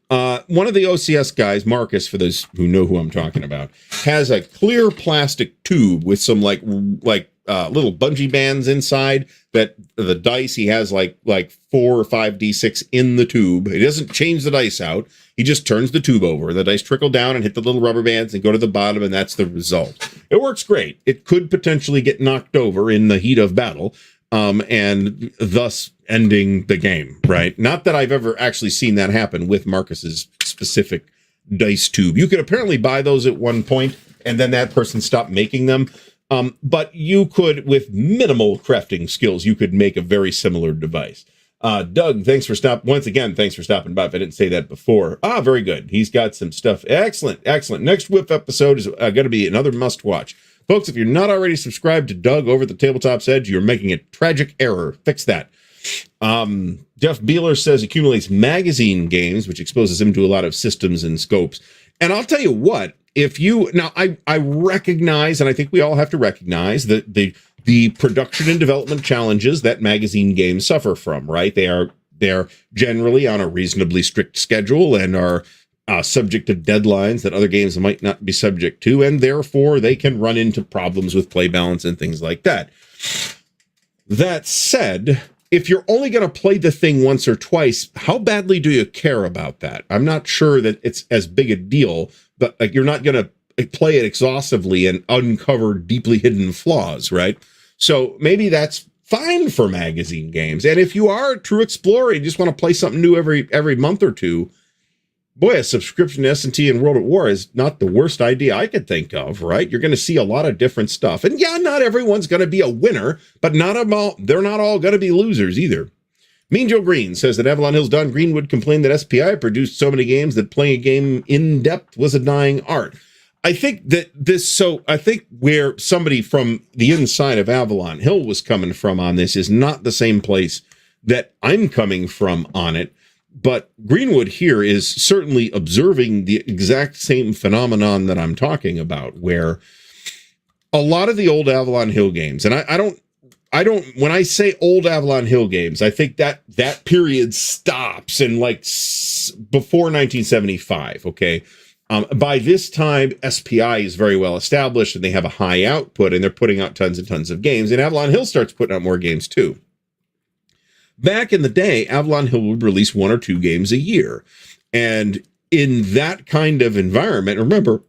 one of the OCS guys, Marcus, for those who know who I'm talking about, has a clear plastic tube with some like little bungee bands inside that the dice, he has like 4 or 5 D6 in the tube. He doesn't change the dice out. He just turns the tube over. The dice trickle down and hit the little rubber bands and go to the bottom, and that's the result. It works great. It could potentially get knocked over in the heat of battle, and thus ending the game, right? Not that I've ever actually seen that happen with Marcus's specific dice tube. You could apparently buy those at one point, and then that person stopped making them. But you could, with minimal crafting skills, you could make a very similar device. Doug, thanks for stopping by. If I didn't say that before. Very good. He's got some stuff. Excellent. Next Whip episode is going to be another must watch. Folks, if you're not already subscribed to Doug over at the Tabletop's Edge, you're making a tragic error. Fix that. Jeff Beeler says accumulates magazine games, which exposes him to a lot of systems and scopes. And I'll tell you what, I recognize, and I think we all have to recognize that the production and development challenges that magazine games suffer from, right? They're generally on a reasonably strict schedule and are subject to deadlines that other games might not be subject to, and therefore they can run into problems with play balance and things like that. That said, if you're only going to play the thing once or twice, how badly do you care about that? I'm not sure that it's as big a deal, but like, you're not going to play it exhaustively and uncover deeply hidden flaws, right? So maybe that's fine for magazine games. And if you are a true explorer, you just want to play something new every month or two, boy, a subscription to S&T and World at War is not the worst idea I could think of, right? You're going to see a lot of different stuff. And yeah, not everyone's going to be a winner, but they're not all going to be losers either. Mean Joe Green says that Avalon Hill's Don Greenwood complained that SPI produced so many games that playing a game in depth was a dying art. I think where somebody from the inside of Avalon Hill was coming from on this is not the same place that I'm coming from on it. But Greenwood here is certainly observing the exact same phenomenon that I'm talking about, where a lot of the old Avalon Hill games, and I don't, when I say old Avalon Hill games, I think that period stops in before 1975. Okay. By this time, SPI is very well established and they have a high output and they're putting out tons and tons of games, and Avalon Hill starts putting out more games too. Back in the day, Avalon Hill would release 1 or 2 games a year. And in that kind of environment, remember,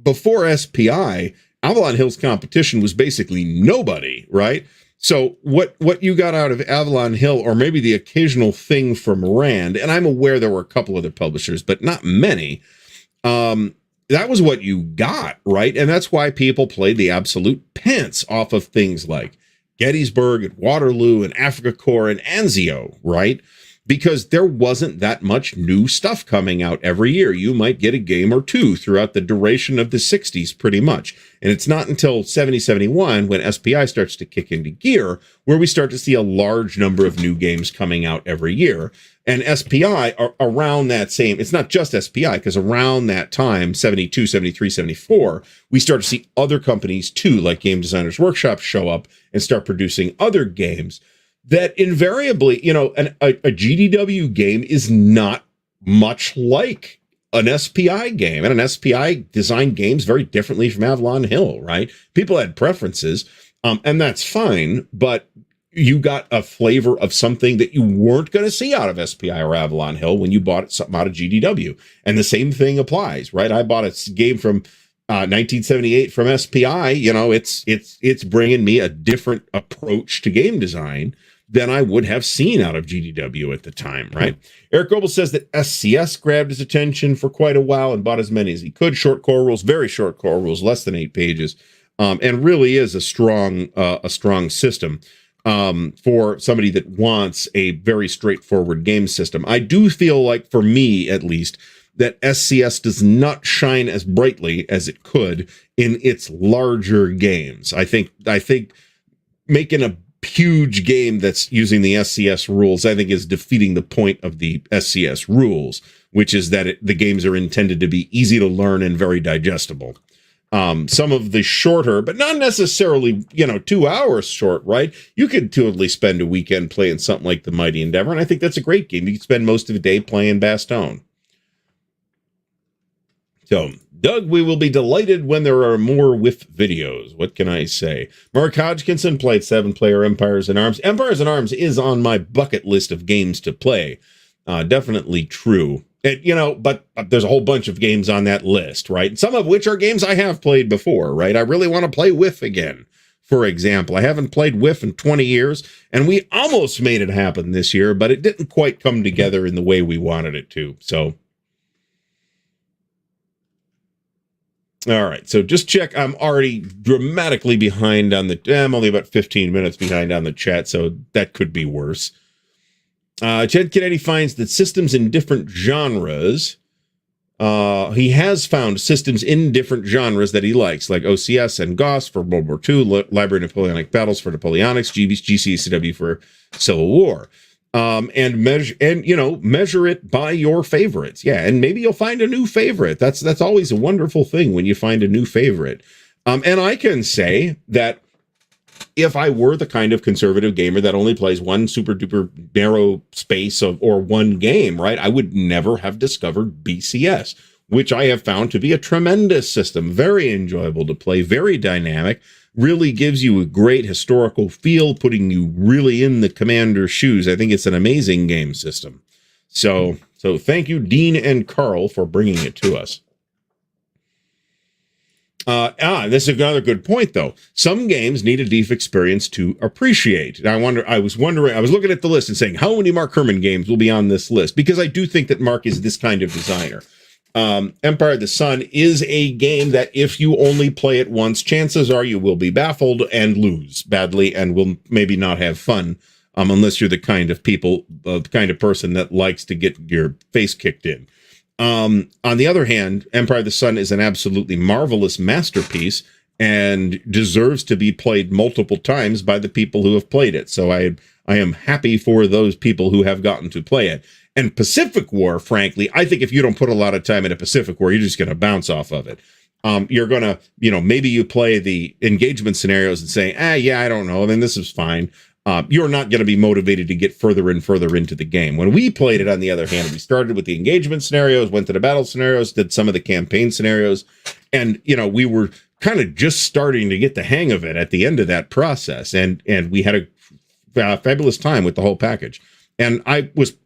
before SPI, Avalon Hill's competition was basically nobody, right? So what you got out of Avalon Hill, or maybe the occasional thing from Rand, and I'm aware there were a couple other publishers, but not many, that was what you got, right? And that's why people played the absolute pants off of things like Gettysburg and Waterloo and Africa Corps and Anzio, right? Because there wasn't that much new stuff coming out every year. You might get a game or two throughout the duration of the 60s, pretty much. And it's not until 70, 71 when SPI starts to kick into gear where we start to see a large number of new games coming out every year. And SPI are around that same, it's not just SPI, because around that time, 72, 73, 74, we start to see other companies too, like Game Designers Workshop, show up and start producing other games that invariably, a GDW game is not much like an SPI game. And an SPI designed games very differently from Avalon Hill, right? People had preferences, and that's fine. But, you got a flavor of something that you weren't going to see out of SPI or Avalon Hill when you bought something out of GDW. And the same thing applies, right? I bought a game from 1978 from SPI. You know, it's bringing me a different approach to game design than I would have seen out of GDW at the time, right? Eric Goebel says that SCS grabbed his attention for quite a while and bought as many as he could. Short core rules, very short core rules, less than 8 pages, and really is a strong system for somebody that wants a very straightforward game system. I do feel like, for me at least, that SCS does not shine as brightly as it could in its larger games. I think making a huge game that's using the SCS rules, I think, is defeating the point of the SCS rules, which is that the games are intended to be easy to learn and very digestible. Some of the shorter, but not necessarily, 2 hours short, right? You could totally spend a weekend playing something like The Mighty Endeavor, and I think that's a great game. You could spend most of the day playing Bastogne. So, Doug, we will be delighted when there are more WIF videos. What can I say? Mark Hodgkinson played 7-player Empires in Arms. Empires in Arms is on my bucket list of games to play. Definitely true. But there's a whole bunch of games on that list, right? Some of which are games I have played before, right? I really want to play WIF again, for example. I haven't played WIF in 20 years, and we almost made it happen this year, but it didn't quite come together in the way we wanted it to, so... All right, so just check. I'm already dramatically behind on I'm only about 15 minutes behind on the chat, so that could be worse. Chad Kennedy finds that systems in different genres. He has found systems in different genres that he likes, like OCS and GOS for World War II, Library of Napoleonic Battles for Napoleonics, GCCW for Civil War. And measure it by your favorites. Yeah, and maybe you'll find a new favorite. That's always a wonderful thing when you find a new favorite. And I can say that if I were the kind of conservative gamer that only plays one super duper narrow space or one game, right, I would never have discovered BCS, which I have found to be a tremendous system, very enjoyable to play, very dynamic. Really gives you a great historical feel, putting you really in the commander's shoes. I think it's an amazing game system. So thank you, Dean and Carl, for bringing it to us. This is another good point, though. Some games need a deep experience to appreciate. I was looking at the list and saying, how many Mark Herman games will be on this list? Because I do think that Mark is this kind of designer. Empire of the Sun is a game that if you only play it once, chances are you will be baffled and lose badly and will maybe not have fun, unless you're the kind of person that likes to get your face kicked in. On the other hand, Empire of the Sun is an absolutely marvelous masterpiece and deserves to be played multiple times by the people who have played it. So I am happy for those people who have gotten to play it. And Pacific War, frankly, I think if you don't put a lot of time into Pacific War, you're just going to bounce off of it. You're going to, maybe you play the engagement scenarios and say, yeah, I don't know. I mean, this is fine. You're not going to be motivated to get further and further into the game. When we played it, on the other hand, we started with the engagement scenarios, went to the battle scenarios, did some of the campaign scenarios. And, we were kind of just starting to get the hang of it at the end of that process. And we had a fabulous time with the whole package. And I was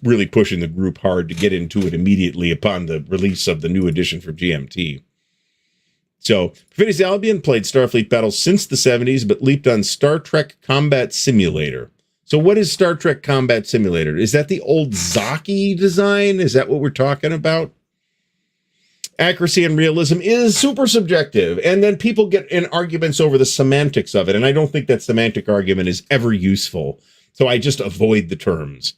really pushing the group hard to get into it immediately upon the release of the new edition for GMT. So, Perfidious Albion played Starfleet battles since the 70s, but leaped on Star Trek Combat Simulator. So what is Star Trek Combat Simulator? Is that the old Zaki design? Is that what we're talking about? Accuracy and realism is super subjective, and then people get in arguments over the semantics of it, and I don't think that semantic argument is ever useful. So I just avoid the terms.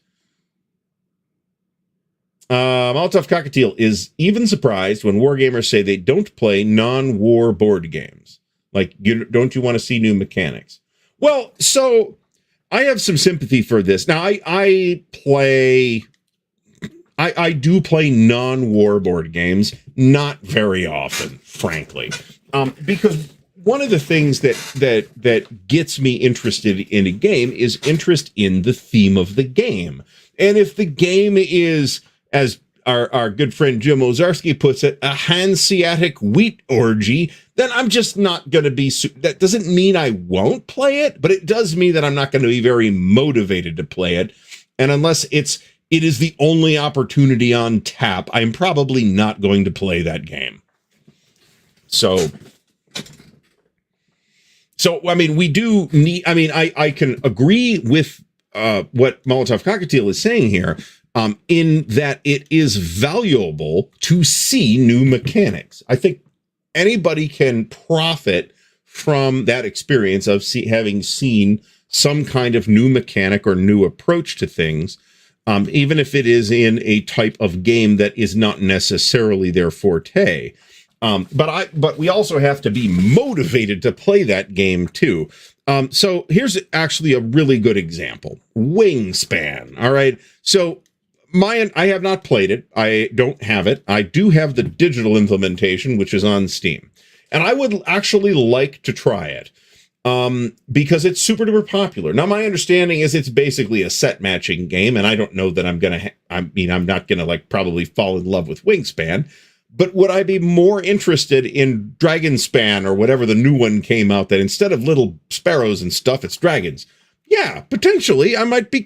Molotov Cockatiel is even surprised when wargamers say they don't play non-war board games. Like, don't you want to see new mechanics? Well, so I have some sympathy for this. Now, I do play non-war board games, not very often, frankly, because one of the things that gets me interested in a game is interest in the theme of the game. And if the game is as our good friend Jim Ozarski puts it, a Hanseatic wheat orgy, then I'm just not going to be, that doesn't mean I won't play it, but it does mean that I'm not going to be very motivated to play it. And unless it is the only opportunity on tap, I'm probably not going to play that game. So, I mean, we do need, I mean, I can agree with what Molotov Cockatiel is saying here, in that it is valuable to see new mechanics. I think anybody can profit from that experience of having seen some kind of new mechanic or new approach to things, even if it is in a type of game that is not necessarily their forte. But we also have to be motivated to play that game too. So here's actually a really good example. Wingspan. All right. So I have not played it. I don't have it. I do have the digital implementation, which is on Steam. And I would actually like to try it. Because it's super duper popular. Now, my understanding is it's basically a set matching game, and I don't know that I'm not gonna like probably fall in love with Wingspan, but would I be more interested in Dragonspan or whatever the new one came out that instead of little sparrows and stuff, it's dragons? Yeah, potentially. I might be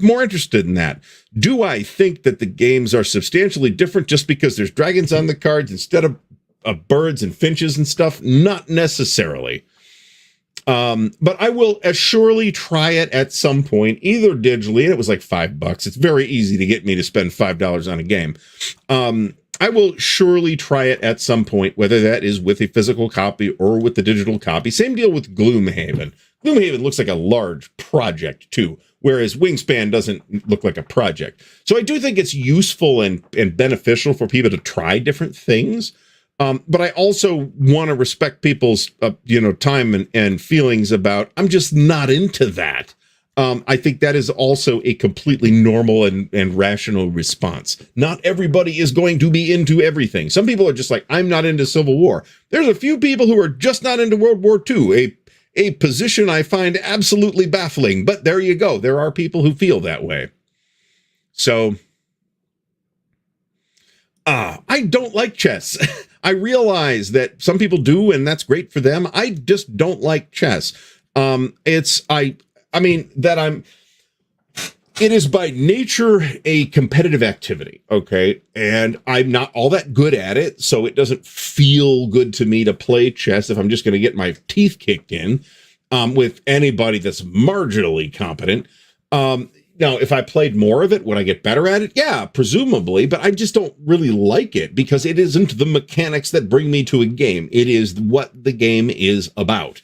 more interested in that. Do I think that the games are substantially different just because there's dragons on the cards instead of birds and finches and stuff? Not necessarily. But I will surely try it at some point, either digitally, and it was like $5. It's very easy to get me to spend $5 on a game. I will surely try it at some point, whether that is with a physical copy or with the digital copy. Same deal with Gloomhaven. Gloomhaven looks like a large project too, whereas Wingspan doesn't look like a project. So I do think it's useful and beneficial for people to try different things. But I also want to respect people's, time and feelings about, I'm just not into that. I think that is also a completely normal and rational response. Not everybody is going to be into everything. Some people are just like, I'm not into Civil War. There's a few people who are just not into World War II, a position I find absolutely baffling. But there you go. There are people who feel that way. So, I don't like chess. I realize that some people do, and that's great for them. I just don't like chess. It is by nature a competitive activity, okay? And I'm not all that good at it, so it doesn't feel good to me to play chess if I'm just going to get my teeth kicked in with anybody that's marginally competent. Now, if I played more of it, would I get better at it? Yeah, presumably, but I just don't really like it because it isn't the mechanics that bring me to a game. It is what the game is about.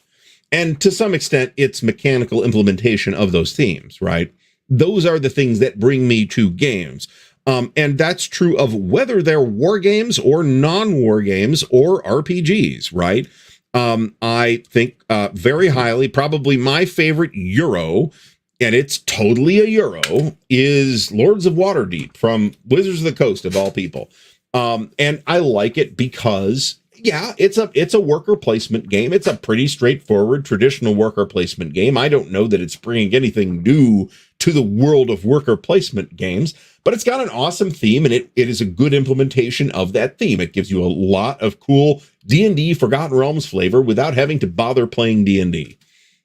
And to some extent, it's mechanical implementation of those themes, right? Those are the things that bring me to games. And that's true of whether they're war games or non-war games or RPGs, right? I think very highly, probably my favorite Euro, and it's totally a Euro, is Lords of Waterdeep from Wizards of the Coast, of all people. And I like it because, yeah, it's a worker placement game. It's a pretty straightforward, traditional worker placement game. I don't know that it's bringing anything new to the world of worker placement games, but it's got an awesome theme, and it is a good implementation of that theme. It gives you a lot of cool D&D Forgotten Realms flavor without having to bother playing D&D.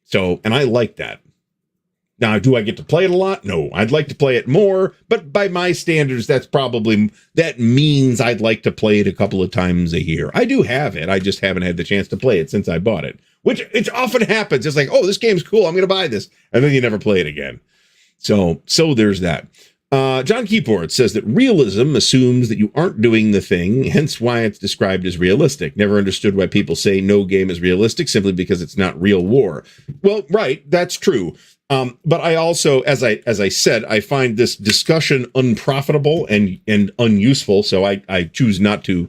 So, and I like that. Now, do I get to play it a lot? No, I'd like to play it more, but by my standards, that means I'd like to play it a couple of times a year. I do have it. I just haven't had the chance to play it since I bought it, which it often happens. It's like, oh, this game's cool, I'm going to buy this. And then you never play it again. So there's that. John Keyport says that realism assumes that you aren't doing the thing, hence why it's described as realistic. Never understood why people say no game is realistic simply because it's not real war. Well, right, that's true. But I also, as I said, I find this discussion unprofitable and unuseful. So I choose to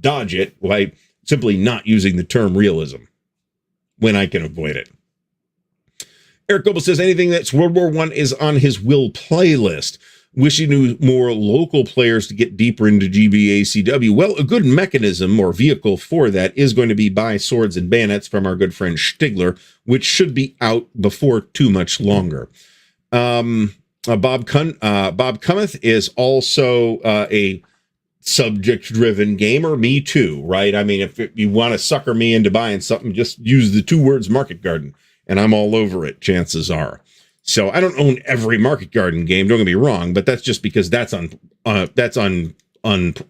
dodge it by simply not using the term realism when I can avoid it. Eric Goebel says anything that's World War I is on his will playlist. Wish he knew more local players to get deeper into GBACW. Well, a good mechanism or vehicle for that is going to be Buy Swords and Bayonets from our good friend Stigler, which should be out before too much longer. Bob Cummeth is also a subject-driven gamer. Me too, right? I mean, if you want to sucker me into buying something, just use the 2 words Market Garden, and I'm all over it, chances are. So I don't own every Market Garden game, don't get me wrong, but that's just because that's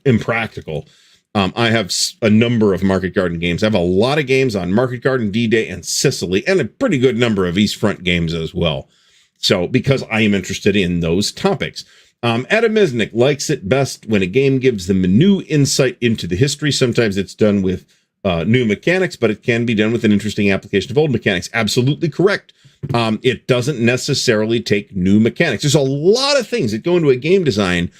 impractical. I have a number of Market Garden games. I have a lot of games on Market Garden, D-Day, and Sicily, and a pretty good number of East Front games as well. So, because I am interested in those topics. Adam Mesnick likes it best when a game gives them a new insight into the history. Sometimes it's done with new mechanics, but it can be done with an interesting application of old mechanics. Absolutely correct. It doesn't necessarily take new mechanics. There's a lot of things that go into a game design,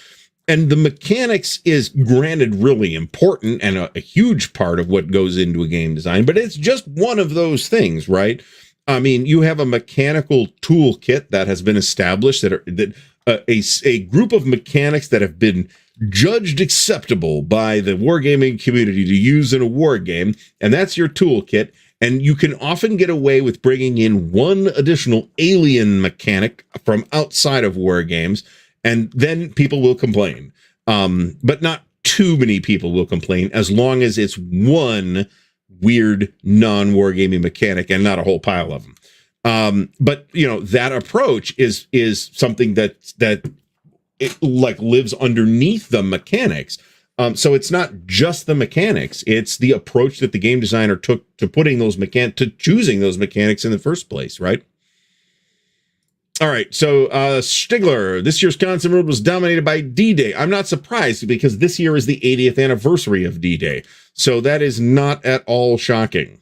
and the mechanics is granted really important and a huge part of what goes into a game design, but it's just one of those things, right? I mean, you have a mechanical toolkit that has been established a group of mechanics that have been judged acceptable by the wargaming community to use in a war game, and that's your toolkit. And you can often get away with bringing in one additional alien mechanic from outside of war games, and then people will complain. But not too many people will complain, as long as it's one weird non-wargaming mechanic and not a whole pile of them. But you know, that approach is something that it like lives underneath the mechanics. So it's not just the mechanics, it's the approach that the game designer took to choosing those mechanics in the first place, right? All right, so Stigler, this year's concept world was dominated by D-Day. I'm not surprised, because this year is the 80th anniversary of D-Day. So that is not at all shocking.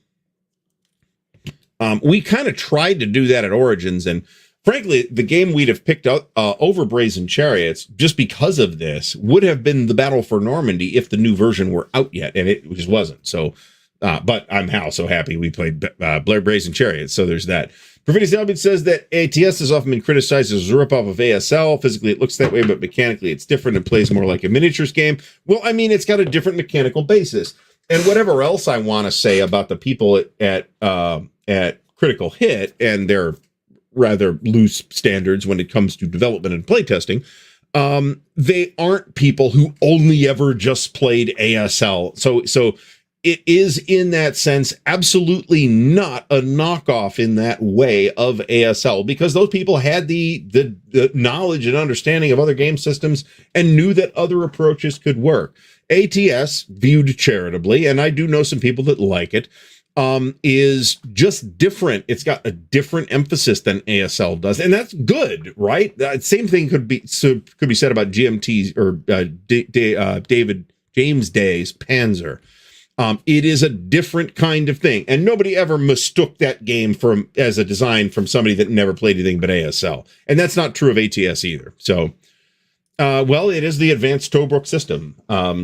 We kind of tried to do that at Origins, and frankly, the game we'd have picked up over Brazen Chariots, just because of this, would have been the Battle for Normandy if the new version were out yet, and it just wasn't. So, but I'm so happy we played Brazen Chariots, so there's that. Perfidious Albion says that ATS has often been criticized as a ripoff of ASL. Physically, it looks that way, but mechanically, it's different and plays more like a miniatures game. Well, I mean, it's got a different mechanical basis. And whatever else I want to say about the people at Critical Hit and their rather loose standards when it comes to development and playtesting, they aren't people who only ever just played ASL. So it is, in that sense, absolutely not a knockoff in that way of ASL, because those people had the knowledge and understanding of other game systems and knew that other approaches could work. ATS, viewed charitably, and I do know some people that like it, is just different. It's got a different emphasis than ASL does, and that's good, right? Same thing could be said about GMT's or David James Day's Panzer. It is a different kind of thing, and nobody ever mistook that game as a design from somebody that never played anything but ASL, and that's not true of ATS either. So, well, it is the advanced Tobruk system,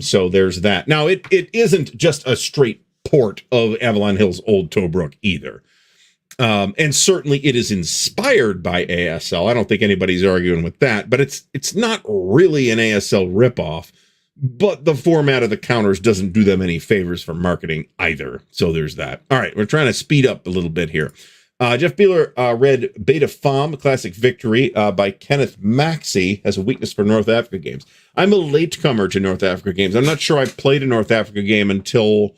so there's that. Now, it isn't just a straight port of Avalon Hill's old Tobruk either, and certainly it is inspired by ASL. I don't think anybody's arguing with that, but it's not really an ASL ripoff. But the format of the counters doesn't do them any favors for marketing either. So there's that. All right, we're trying to speed up a little bit here. Jeff Beeler read Beta Fom, Classic Victory by Kenneth Maxey, has a weakness for North Africa games. I'm a latecomer to North Africa games. I'm not sure I played a North Africa game until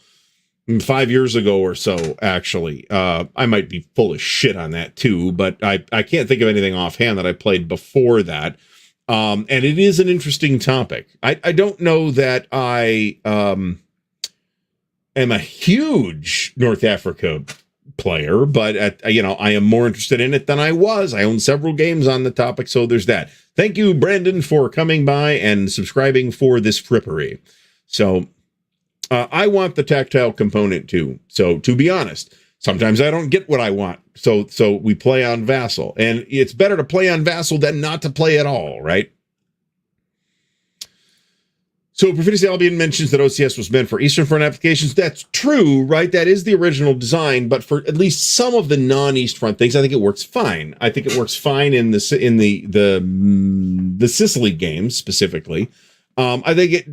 5 years ago or so, actually. I might be full of shit on that too, but I can't think of anything offhand that I played before that. And it is an interesting topic. I don't know that I am a huge North Africa player, but I am more interested in it than I was. I own several games on the topic, so there's that. Thank you, Brandon, for coming by and subscribing for this frippery. So I want the tactile component too. So to be honest, sometimes I don't get what I want. So we play on Vassal, and it's better to play on Vassal than not to play at all, right? So Perfidious Albion mentions that OCS was meant for Eastern Front applications. That's true, right? That is the original design, but for at least some of the non-East Front things, I think it works fine. I think it works fine in the Sicily games specifically. I think it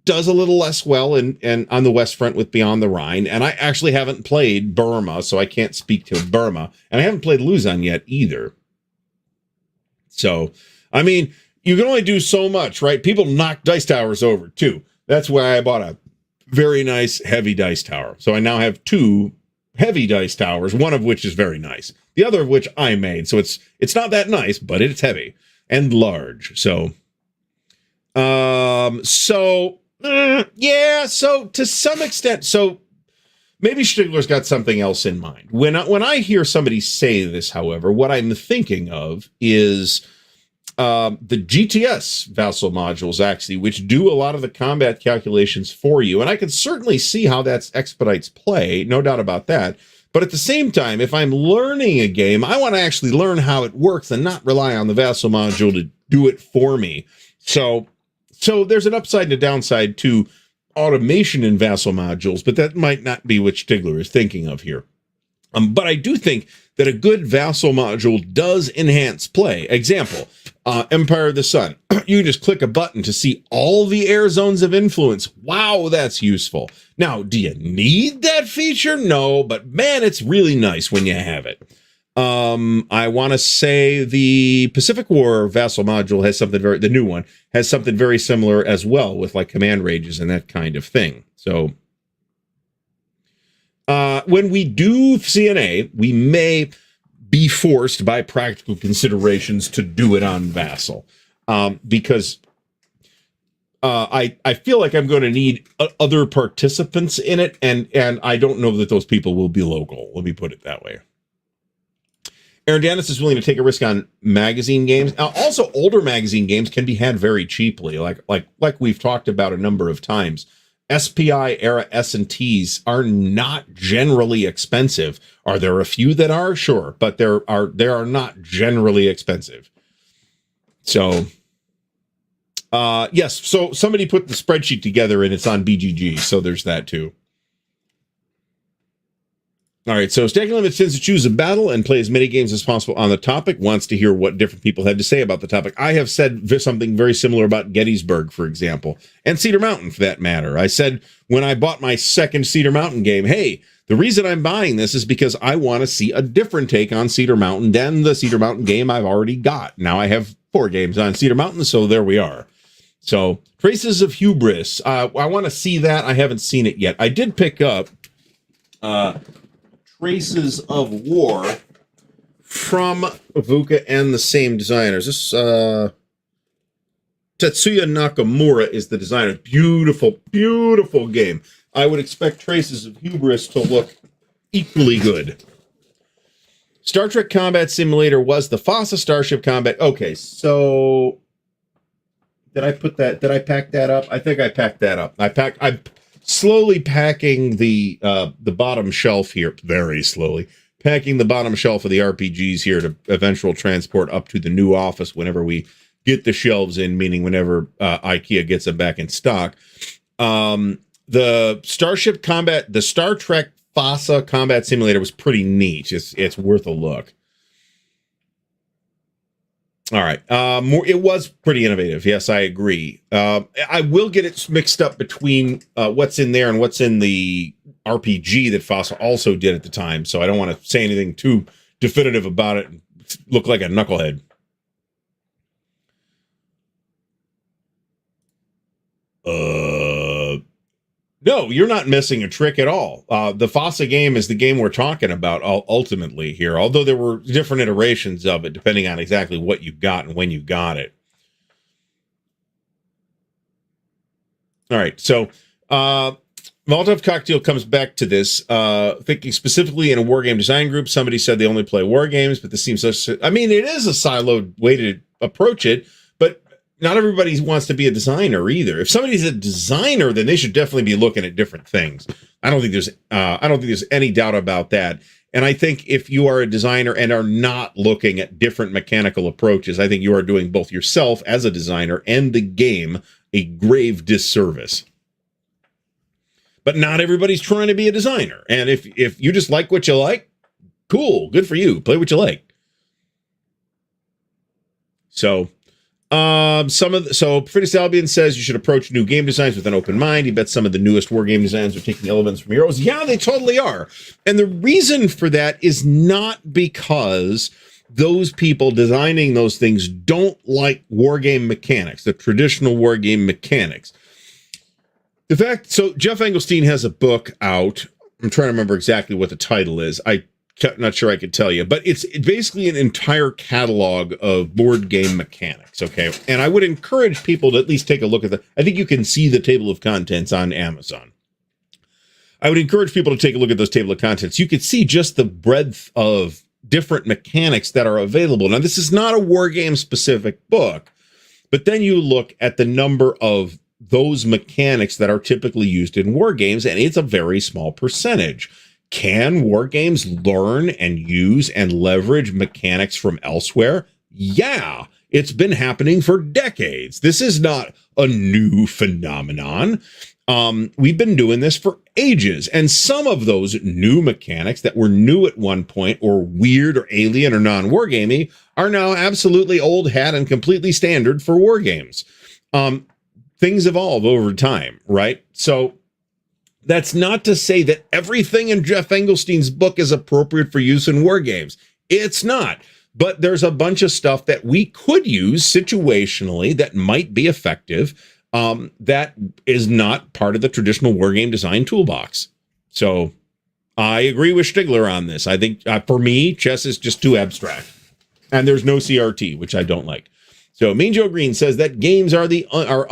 does a little less well and on the West Front with Beyond the Rhine. And I actually haven't played Burma, so I can't speak to Burma. And I haven't played Luzon yet either. So, I mean, you can only do so much, right? People knock dice towers over too. That's why I bought a very nice heavy dice tower. So I now have 2 heavy dice towers, one of which is very nice, the other of which I made. So it's not that nice, but it's heavy and large. So, yeah. So to some extent, so maybe Stigler's got something else in mind. When I hear somebody say this, however, what I'm thinking of is the GTS vassal modules, actually, which do a lot of the combat calculations for you. And I can certainly see how that expedites play, no doubt about that. But at the same time, if I'm learning a game, I want to actually learn how it works and not rely on the vassal module to do it for me. So there's an upside and a downside to automation in vassal modules, but that might not be what Stigler is thinking of here. But I do think that a good vassal module does enhance play. Example, Empire of the Sun. You can just click a button to see all the air zones of influence. Wow, that's useful. Now, do you need that feature? No, but man, it's really nice when you have it. I want to say the Pacific War vassal module has something the new one has something very similar as well, with like command ranges and that kind of thing. So when we do CNA, we may be forced by practical considerations to do it on vassal, because I feel like I'm going to need other participants in it, and I don't know that those people will be local. Let me put it that way. Aaron Dennis is willing to take a risk on magazine games. Also, older magazine games can be had very cheaply, like we've talked about a number of times. SPI era S&Ts are not generally expensive. Are there a few that are? Sure, but there are not generally expensive. So, yes. So somebody put the spreadsheet together and it's on BGG. So there's that too. All right, so Stacking Limits tends to choose a battle and play as many games as possible on the topic, wants to hear what different people have to say about the topic. I have said something very similar about Gettysburg, for example, and Cedar Mountain, for that matter. I said when I bought my second Cedar Mountain game, hey, the reason I'm buying this is because I want to see a different take on Cedar Mountain than the Cedar Mountain game I've already got. Now I have 4 games on Cedar Mountain, so there we are. So, Traces of Hubris. I want to see that. I haven't seen it yet. I did pick up Traces of War from VUCA and the same designers. This Tetsuya Nakamura is the designer. Beautiful, beautiful game. I would expect Traces of Hubris to look equally good. Star Trek Combat Simulator was the FOSSA Starship Combat. Okay, so did I pack that up? I think I packed that up. I'm slowly packing the bottom shelf here, very slowly, packing the bottom shelf of the RPGs here to eventual transport up to the new office whenever we get the shelves in, meaning whenever IKEA gets them back in stock. The Starship Combat, the Star Trek FOSSA Combat Simulator was pretty neat. It's worth a look. All right. It was pretty innovative. Yes, I agree. I will get it mixed up between what's in there and what's in the RPG that FOSSA also did at the time. So I don't want to say anything too definitive about it and look like a knucklehead. No, you're not missing a trick at all. The FOSSA game is the game we're talking about ultimately here, although there were different iterations of it depending on exactly what you got and when you got it. All right, so Molotov Cocktail comes back to this, thinking specifically in a wargame design group. Somebody said they only play war games, but this seems such. I mean, it is a siloed way to approach it, but not everybody wants to be a designer either. If somebody's a designer, then they should definitely be looking at different things. I don't think there's any doubt about that. And I think if you are a designer and are not looking at different mechanical approaches, I think you are doing both yourself as a designer and the game a grave disservice. But not everybody's trying to be a designer. And if you just like what you like, cool, good for you. Play what you like. So Pretty Albion says you should approach new game designs with an open mind. He bets some of the newest war game designs are taking elements from Heroes. Yeah, they totally are. And the reason for that is not because those people designing those things don't like wargame mechanics, the traditional wargame mechanics. So Jeff Engelstein has a book out. I'm trying to remember exactly what the title is. I'm not sure I could tell you, but it's basically an entire catalog of board game mechanics. Okay. And I would encourage people to at least take a look at I think you can see the table of contents on Amazon. I would encourage people to take a look at those table of contents. You could see just the breadth of different mechanics that are available. Now, this is not a wargame specific book, but then you look at the number of those mechanics that are typically used in war games, and it's a very small percentage. Can war games learn and use and leverage mechanics from elsewhere? Yeah, it's been happening for decades. This is not a new phenomenon. We've been doing this for ages, and some of those new mechanics that were new at one point or weird or alien or non-wargamey are now absolutely old hat and completely standard for war games. Things evolve over time, right? So that's not to say that everything in Jeff Engelstein's book is appropriate for use in war games. It's not. But there's a bunch of stuff that we could use situationally that might be effective, that is not part of the traditional war game design toolbox. So I agree with Stigler on this. I think for me, chess is just too abstract. And there's no CRT, which I don't like. So Mean Joe Green says that games are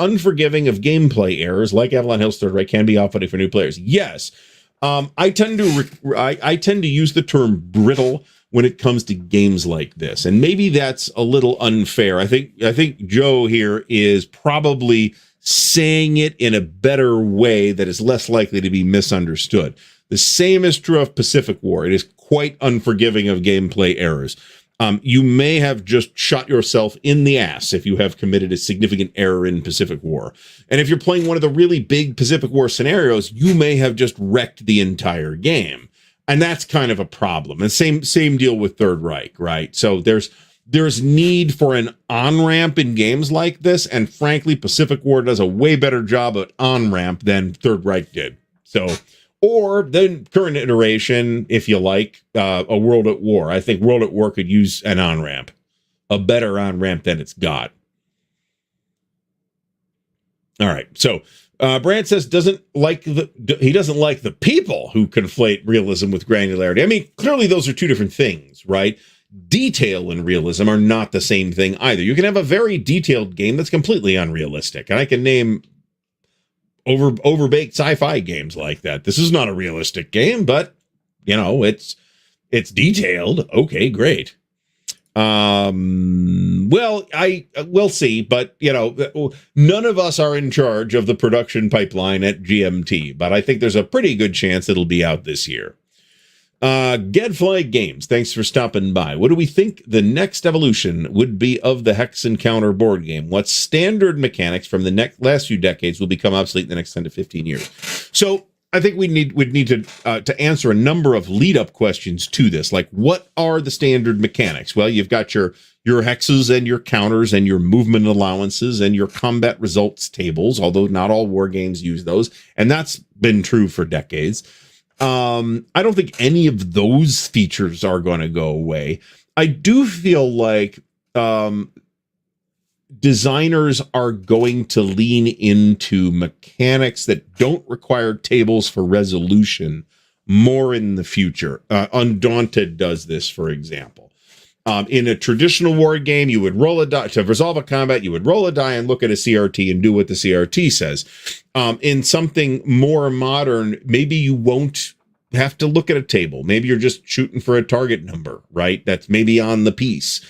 unforgiving of gameplay errors, like Avalon Hill's Third Reich can be off-putting for new players. Yes, I tend to use the term brittle when it comes to games like this, and maybe that's a little unfair. I think Joe here is probably saying it in a better way that is less likely to be misunderstood. The same is true of Pacific War. It is quite unforgiving of gameplay errors. You may have just shot yourself in the ass if you have committed a significant error in Pacific War. And if you're playing one of the really big Pacific War scenarios, you may have just wrecked the entire game. And that's kind of a problem. And same deal with Third Reich, right? So there's need for an on-ramp in games like this. And frankly, Pacific War does a way better job at on-ramp than Third Reich did. So, or the current iteration, if you like, a World at War. I think World at War could use an on-ramp, a better on-ramp than it's got. All right. So Brand says he doesn't like the people who conflate realism with granularity. I mean, clearly those are two different things, right? Detail and realism are not the same thing either. You can have a very detailed game that's completely unrealistic, and I can name overbaked sci-fi games like that. This is not a realistic game, but it's detailed. Okay, great. Well, we'll see, but none of us are in charge of the production pipeline at GMT, but I think there's a pretty good chance it'll be out this year. Gadfly Games, thanks for stopping by. What do we think the next evolution would be of the Hex Encounter board game? What standard mechanics from the last few decades will become obsolete in the next 10 to 15 years? So I think we'd need to answer a number of lead-up questions to this, like what are the standard mechanics? Well, you've got your hexes and your counters and your movement allowances and your combat results tables, although not all war games use those, and that's been true for decades. I don't think any of those features are going to go away. I do feel like designers are going to lean into mechanics that don't require tables for resolution more in the future. Undaunted does this, for example. In a traditional war game, you would roll a die to resolve a combat. You would roll a die and look at a CRT and do what the CRT says. In something more modern, maybe you won't have to look at a table. Maybe you're just shooting for a target number, right? That's maybe on the piece.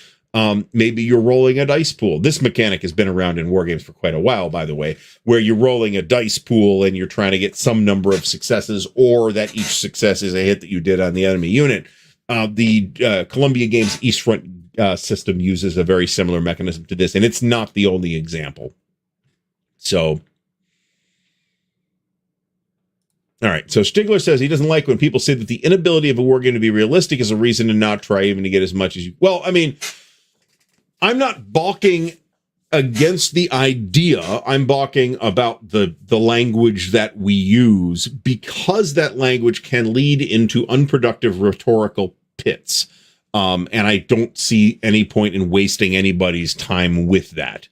Maybe you're rolling a dice pool. This mechanic has been around in war games for quite a while, by the way, where you're rolling a dice pool and you're trying to get some number of successes, or that each success is a hit that you did on the enemy unit. The Columbia Games East Front system uses a very similar mechanism to this, and it's not the only example. So, all right. So Stigler says he doesn't like when people say that the inability of a war game to be realistic is a reason to not try even to get as much as you. Well, I mean, I'm not balking against the idea. I'm balking about the language that we use, because that language can lead into unproductive rhetorical pits. And I don't see any point in wasting anybody's time with that.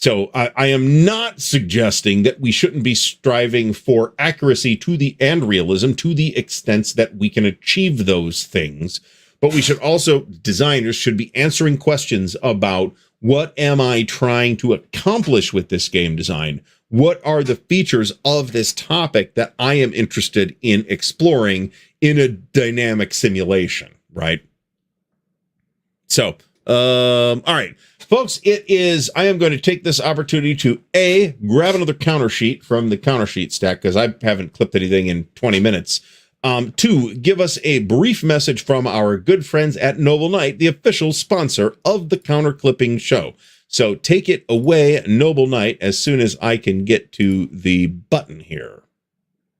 So I am not suggesting that we shouldn't be striving for accuracy and realism to the extent that we can achieve those things. But we should also, designers should be answering questions about, what am I trying to accomplish with this game design? What are the features of this topic that I am interested in exploring in a dynamic simulation, right? So, all right, folks, I am going to take this opportunity to grab another counter sheet from the counter sheet stack, because I haven't clipped anything in 20 minutes. To give us a brief message from our good friends at Noble Knight, the official sponsor of the Counter Clipping Show. So take it away, Noble Knight, as soon as I can get to the button here.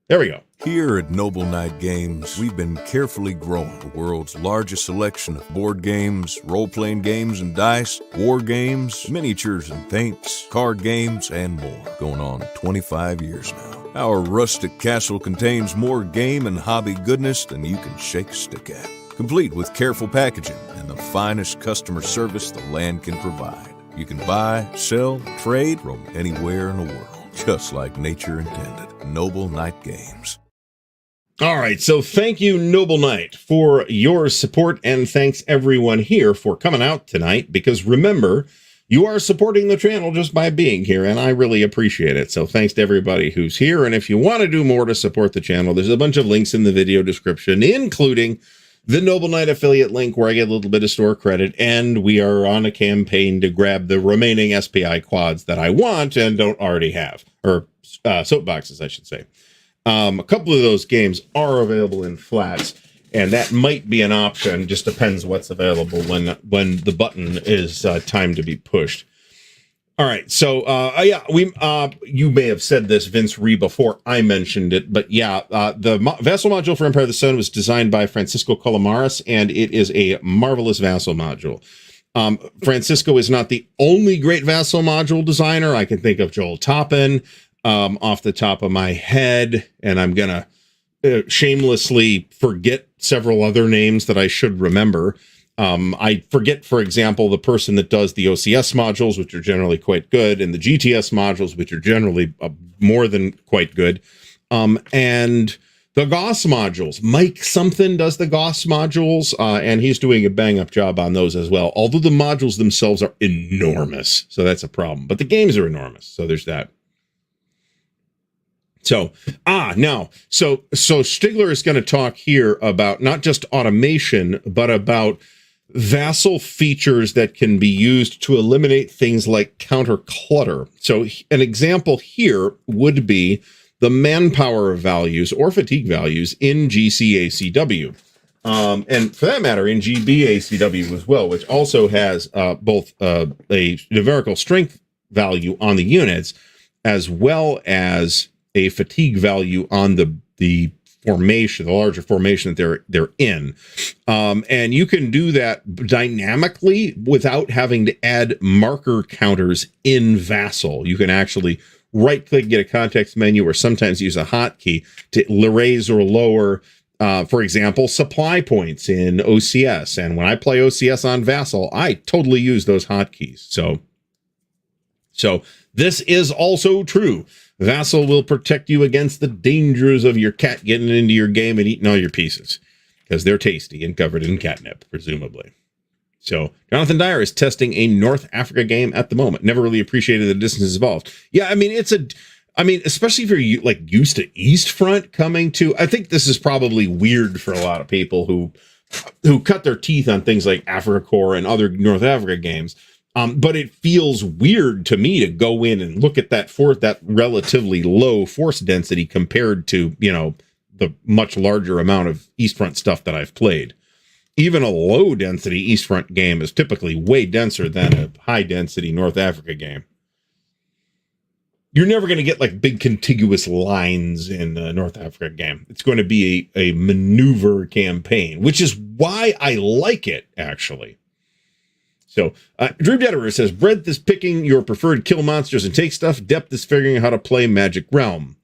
There we go. Here at Noble Knight Games, we've been carefully growing the world's largest selection of board games, role-playing games and dice, war games, miniatures and paints, card games, and more, going on 25 years now. Our rustic castle contains more game and hobby goodness than you can shake a stick at, complete with careful packaging and the finest customer service the land can provide. You can buy, sell, trade from anywhere in the world, just like nature intended. Noble Knight Games. All right, so thank you, Noble Knight, for your support, and thanks everyone here for coming out tonight, because remember, you are supporting the channel just by being here, and I really appreciate it. So thanks to everybody who's here, and if you want to do more to support the channel, there's a bunch of links in the video description, including the Noble Knight affiliate link where I get a little bit of store credit, and we are on a campaign to grab the remaining SPI quads that I want and don't already have, or soapboxes, I should say. A couple of those games are available in flats, and that might be an option. Just depends what's available when the button is time to be pushed. All right, so yeah, you may have said this, Vince Ree, before I mentioned it, but yeah, the Vassal module for Empire of the Sun was designed by Francisco Colomares, and it is a marvelous Vassal module. Francisco is not the only great Vassal module designer. I can think of Joel Toppin off the top of my head, and I'm gonna shamelessly forget several other names that I should remember. I forget, for example, the person that does the OCS modules, which are generally quite good, and the GTS modules, which are generally more than quite good, and the GOS modules. Mike something does the GOS modules, and he's doing a bang-up job on those as well, although the modules themselves are enormous, so that's a problem. But the games are enormous, so there's that. So, so Stigler is going to talk here about not just automation, but about Vassal features that can be used to eliminate things like counter clutter. So an example here would be the manpower values or fatigue values in GCACW. And for that matter, in GBACW as well, which also has both a numerical strength value on the units, as well as a fatigue value on the formation, the larger formation that they're in. And you can do that dynamically without having to add marker counters in Vassal. You can actually right-click, get a context menu, or sometimes use a hotkey to raise or lower, for example, supply points in OCS. And when I play OCS on Vassal, I totally use those hotkeys. So this is also true. Vassal will protect you against the dangers of your cat getting into your game and eating all your pieces, because they're tasty and covered in catnip, presumably. So Jonathan Dyer is testing a North Africa game at the moment. Never really appreciated the distance involved. Yeah, I mean, especially if you're like used to East Front coming to, I think this is probably weird for a lot of people who cut their teeth on things like Africa Core and other North Africa games. But it feels weird to me to go in and look at that relatively low force density compared to, the much larger amount of East Front stuff that I've played. Even a low density East Front game is typically way denser than a high density North Africa game. You're never going to get like big contiguous lines in a North Africa game. It's going to be a maneuver campaign, which is why I like it, actually. So, Dream Detterer says, breadth is picking your preferred kill monsters and take stuff. Depth is figuring out how to play Magic Realm.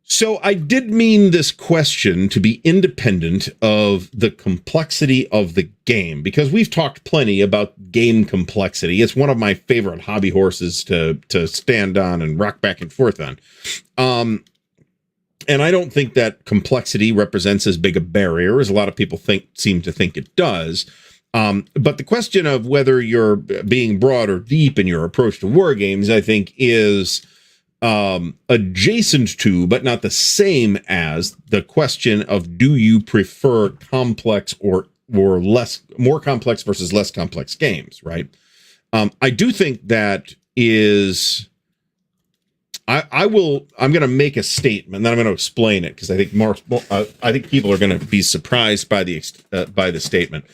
So I did mean this question to be independent of the complexity of the game, because we've talked plenty about game complexity. It's one of my favorite hobby horses to stand on and rock back and forth on. And I don't think that complexity represents as big a barrier as a lot of people seem to think it does. But the question of whether you're being broad or deep in your approach to war games, I think, is adjacent to, but not the same as, the question of, do you prefer complex or more complex versus less complex games, right? I do think that is, I'm going to make a statement, then I'm going to explain it, because I think people are going to be surprised by the statement.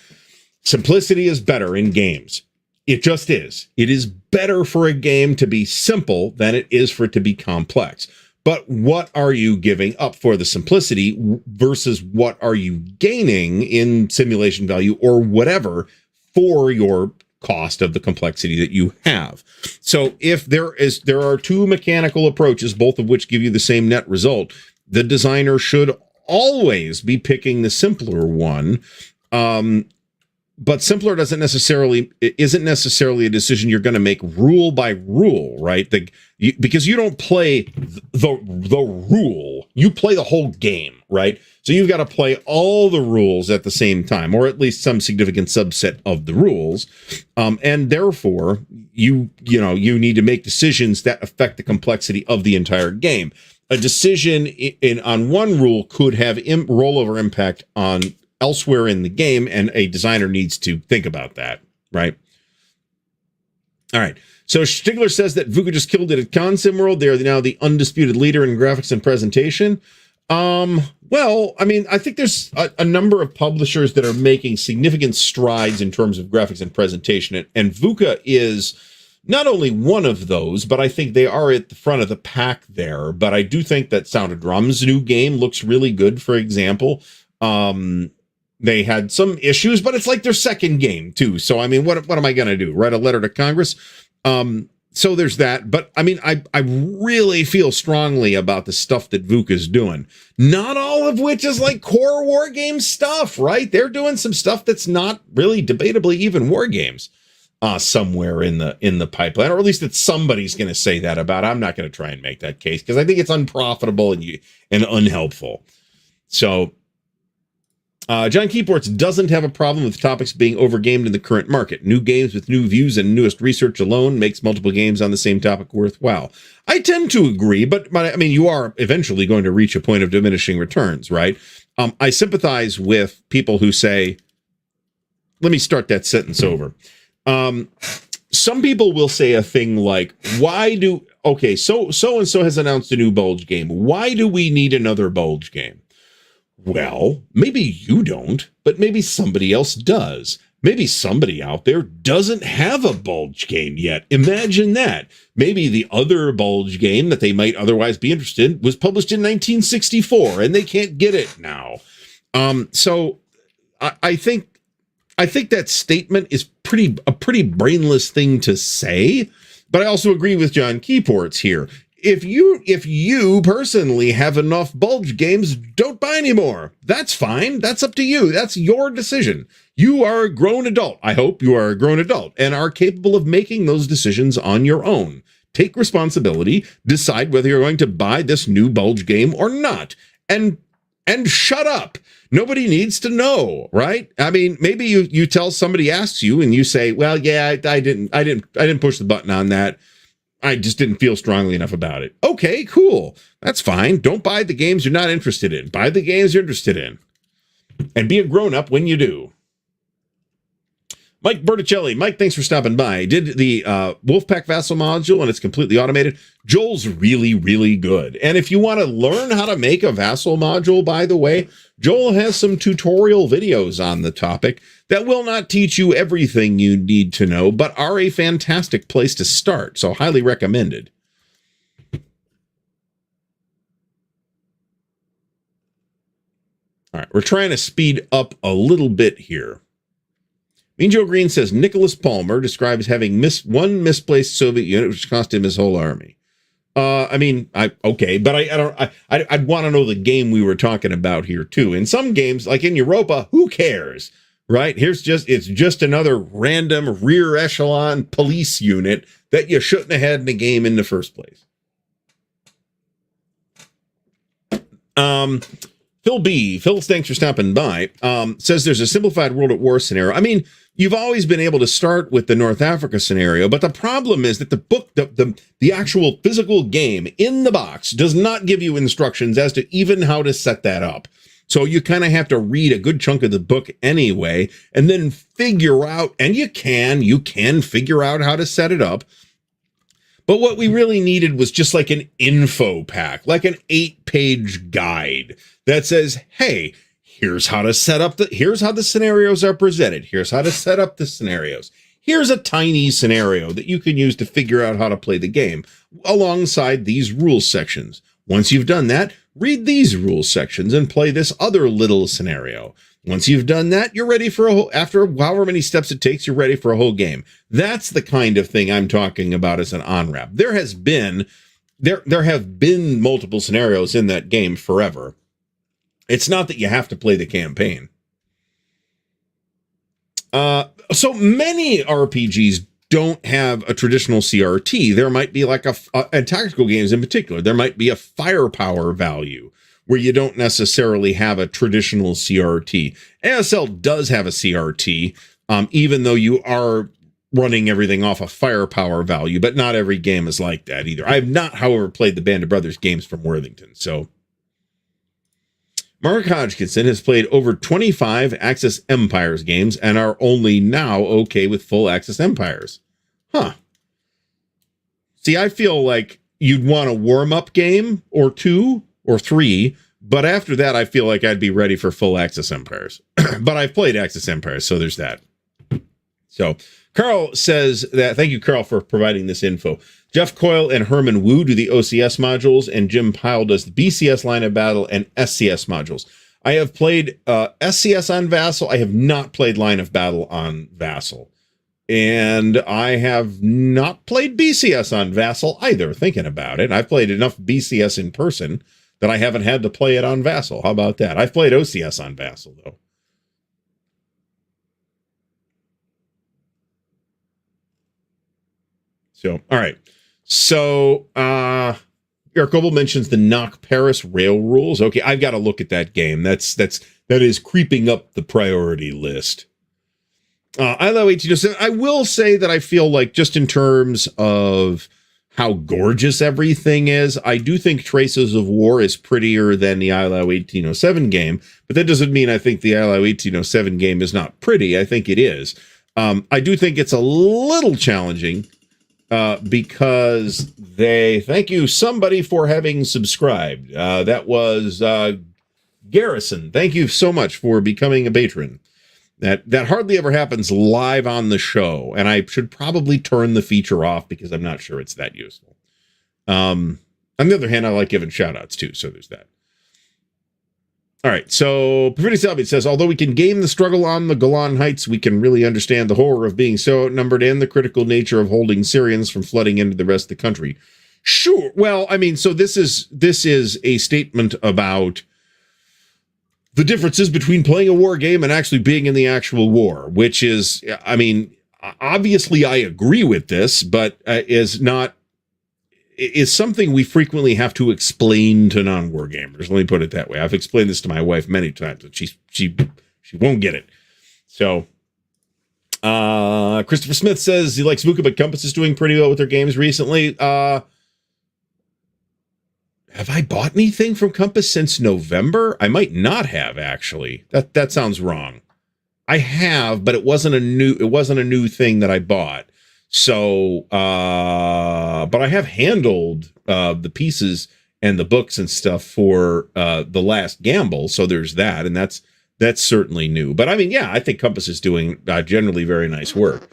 Simplicity is better in games. It just is. It is better for a game to be simple than it is for it to be complex. But what are you giving up for the simplicity versus what are you gaining in simulation value or whatever for your cost of the complexity that you have? So if there are two mechanical approaches, both of which give you the same net result, the designer should always be picking the simpler one. But simpler isn't necessarily a decision you're going to make rule by rule, right? Because you don't play the rule, you play the whole game, right? So you've got to play all the rules at the same time, or at least some significant subset of the rules, and therefore you need to make decisions that affect the complexity of the entire game. A decision on one rule could have rollover impact on elsewhere in the game, and a designer needs to think about that, right? All right. So Stigler says that VUCA just killed it at Consim World. They are now the undisputed leader in graphics and presentation. Well, I mean, I think there's a number of publishers that are making significant strides in terms of graphics and presentation, and VUCA is not only one of those, but I think they are at the front of the pack there. But I do think that Sound of Drum's new game looks really good, for example. They had some issues, but it's like their second game too. So, I mean, what am I going to do? Write a letter to Congress? So there's that. But I mean, I really feel strongly about the stuff that VUCA's doing. Not all of which is like core war game stuff, right? They're doing some stuff that's not really debatably even war games somewhere in the pipeline, or at least that somebody's going to say that about. I'm not going to try and make that case because I think it's unprofitable and unhelpful. So. John Keyports doesn't have a problem with topics being overgamed in the current market. New games with new views and newest research alone makes multiple games on the same topic worthwhile. I tend to agree, but I mean, you are eventually going to reach a point of diminishing returns, right? I sympathize with people who say, let me start that sentence over. Some people will say a thing like, so-and-so has announced a new Bulge game. Why do we need another Bulge game? Well, maybe you don't, but maybe somebody else does. Maybe somebody out there doesn't have a Bulge game yet. Imagine that. Maybe the other Bulge game that they might otherwise be interested in was published in 1964 and they can't get it now. So I think that statement is a pretty brainless thing to say, but I also agree with John Keyports here. If you personally have enough Bulge games, don't buy anymore. That's fine. That's up to you. That's your decision. You are a grown adult. I hope you are a grown adult and are capable of making those decisions on your own. Take responsibility, decide whether you're going to buy this new Bulge game or not, and shut up. Nobody needs to know, right? I mean, maybe you tell somebody asks you and you say, well, yeah, I didn't push the button on that. I just didn't feel strongly enough about it. Okay, cool. That's fine. Don't buy the games you're not interested in. Buy the games you're interested in. And be a grown-up when you do. Mike Berticelli. Mike, thanks for stopping by. I did the Wolfpack Vassal module, and it's completely automated. Joel's really, really good. And if you want to learn how to make a Vassal module, by the way, Joel has some tutorial videos on the topic that will not teach you everything you need to know, but are a fantastic place to start. So highly recommended. All right, we're trying to speed up a little bit here. Mean Joe Green says Nicholas Palmer describes having one misplaced Soviet unit, which cost him his whole army. But I'd want to know the game we were talking about here too. In some games, like in Europa, who cares, right? It's just another random rear echelon police unit that you shouldn't have had in the game in the first place. Phil, thanks for stopping by. Says there's a simplified World at War scenario. I mean, you've always been able to start with the North Africa scenario, but the problem is that the book, the actual physical game in the box does not give you instructions as to even how to set that up. So you kind of have to read a good chunk of the book anyway, and then figure out, and you can figure out how to set it up. But what we really needed was just like an info pack, like an 8-page guide that says, hey, here's how to set up here's how the scenarios are presented. Here's how to set up the scenarios. Here's a tiny scenario that you can use to figure out how to play the game alongside these rules sections. Once you've done that, read these rules sections and play this other little scenario. Once you've done that, you're ready for after however many steps it takes, you're ready for a whole game. That's the kind of thing I'm talking about as an on-ramp. There have been multiple scenarios in that game forever. It's not that you have to play the campaign. So many RPGs don't have a traditional CRT. There might be like and tactical games in particular, there might be a firepower value where you don't necessarily have a traditional CRT. ASL does have a CRT, even though you are running everything off a firepower value, but not every game is like that either. I have not, however, played the Band of Brothers games from Worthington. So Mark Hodgkinson has played over 25 Axis Empires games and are only now okay with full Axis Empires. Huh. See, I feel like you'd want a warm-up game or 2 or 3, but after that, I feel like I'd be ready for full Axis Empires. But I've played Axis Empires, so there's that. So Carl says that, thank you, Carl, for providing this info. Jeff Coyle and Herman Wu do the OCS modules, and Jim Pyle does the BCS line of battle and SCS modules. I have played SCS on Vassal. I have not played line of battle on Vassal. And I have not played BCS on Vassal either, thinking about it. I've played enough BCS in person that I haven't had to play it on Vassal. How about that? I've played OCS on Vassal, though. So, all right. So, Eric Goebel mentions the Knock Paris rail rules. Okay, I've got to look at that game. That is creeping up the priority list. I love 1807. I will say that I feel like just in terms of how gorgeous everything is, I do think Traces of War is prettier than the I Allow 1807 game, but that doesn't mean I think the I Allow 1807 game is not pretty. I think it is. I do think it's a little challenging because thank you somebody for having subscribed. That was Garrison. Thank you so much for becoming a patron. That hardly ever happens live on the show, and I should probably turn the feature off because I'm not sure it's that useful. On the other hand, I like giving shout-outs too, so there's that. All right, so Perfidi Salvi says, although we can game the struggle on the Golan Heights, we can really understand the horror of being so outnumbered and the critical nature of holding Syrians from flooding into the rest of the country. Sure, well, I mean, so this is a statement about the differences between playing a war game and actually being in the actual war, which is, I mean, obviously I agree with this, but is something we frequently have to explain to non-war gamers. Let me put it that way. I've explained this to my wife many times, but she won't get it. So, Christopher Smith says he likes Muka, but Compass is doing pretty well with their games recently. Have I bought anything from Compass since November? I might not have, actually. That sounds wrong. I have, but it wasn't a new thing that I bought. So, but I have handled the pieces and the books and stuff for The Last Gamble. So there's that, and that's certainly new. But I mean, yeah, I think Compass is doing generally very nice work.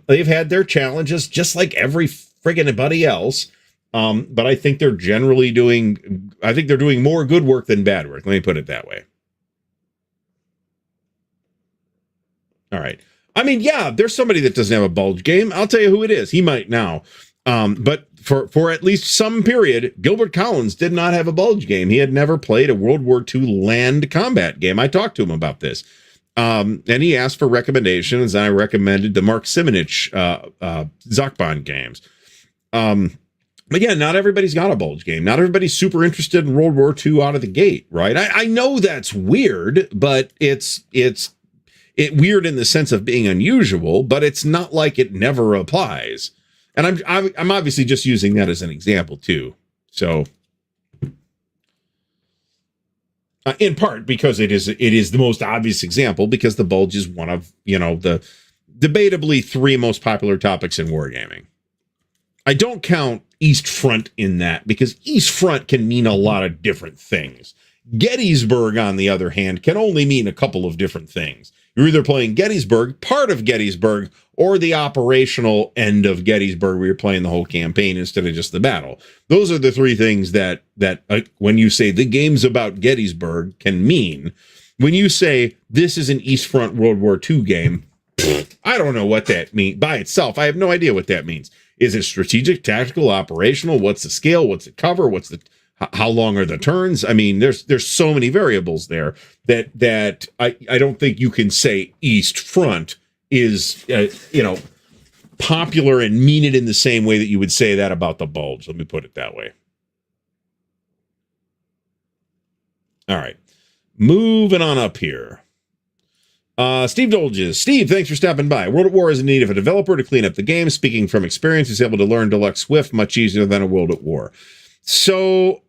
They've had their challenges, just like every friggin' anybody else. But I think they're generally doing more good work than bad work. Let me put it that way. All right. I mean, yeah, there's somebody that doesn't have a bulge game. I'll tell you who it is. He might now. But for at least some period, Gilbert Collins did not have a bulge game. He had never played a World War II land combat game. I talked to him about this. And he asked for recommendations, and I recommended the Mark Simonich Zachbon games. But yeah, not everybody's got a bulge game. Not everybody's super interested in World War II out of the gate, right? I know that's weird, but it's weird in the sense of being unusual, but it's not like it never applies. And I'm obviously just using that as an example too. So, in part because it is the most obvious example, because the bulge is one of, the debatably 3 most popular topics in wargaming. I don't count East Front in that, because East Front can mean a lot of different things. Gettysburg, on the other hand, can only mean a couple of different things. You're either playing Gettysburg, part of Gettysburg, or the operational end of Gettysburg, where you're playing the whole campaign instead of just the battle. Those are the 3 things that when you say the game's about Gettysburg can mean. When you say this is an East Front World War II game, I don't know what that means by itself. I have no idea what that means. Is it strategic, tactical, operational? What's the scale? What's it cover? How long are the turns? I mean, there's so many variables there that I don't think you can say East Front is popular and mean it in the same way that you would say that about the bulge. Let me put it that way. All right, moving on up here. Steve Dolges. Steve, thanks for stopping by. World at War is in need of a developer to clean up the game. Speaking from experience, he's able to learn Deluxe Swift much easier than a World at War. So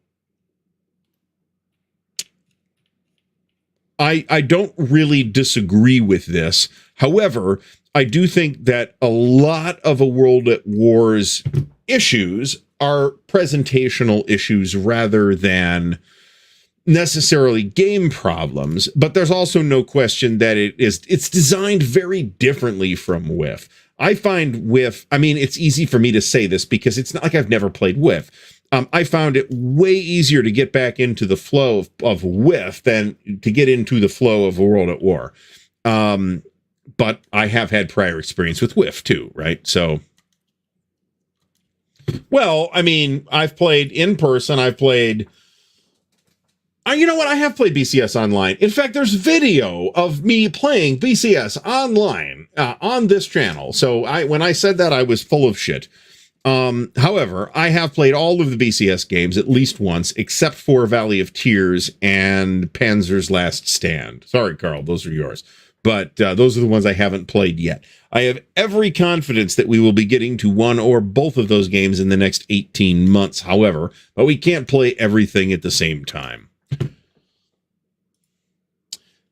I don't really disagree with this. However, I do think that a lot of a World at War's issues are presentational issues rather than necessarily game problems, but there's also no question that it's designed very differently from WIF. I find WIF, I mean, it's easy for me to say this because it's not like I've never played WIF. I found it way easier to get back into the flow of WIF than to get into the flow of World at War. But I have had prior experience with WIF too, right? So, well, I mean, I've played in person, I've played... you know what? I have played BCS online. In fact, there's video of me playing BCS online on this channel. So when I said that, I was full of shit. However, I have played all of the BCS games at least once, except for Valley of Tears and Panzer's Last Stand. Sorry, Carl, those are yours. But those are the ones I haven't played yet. I have every confidence that we will be getting to one or both of those games in the next 18 months, however, but we can't play everything at the same time.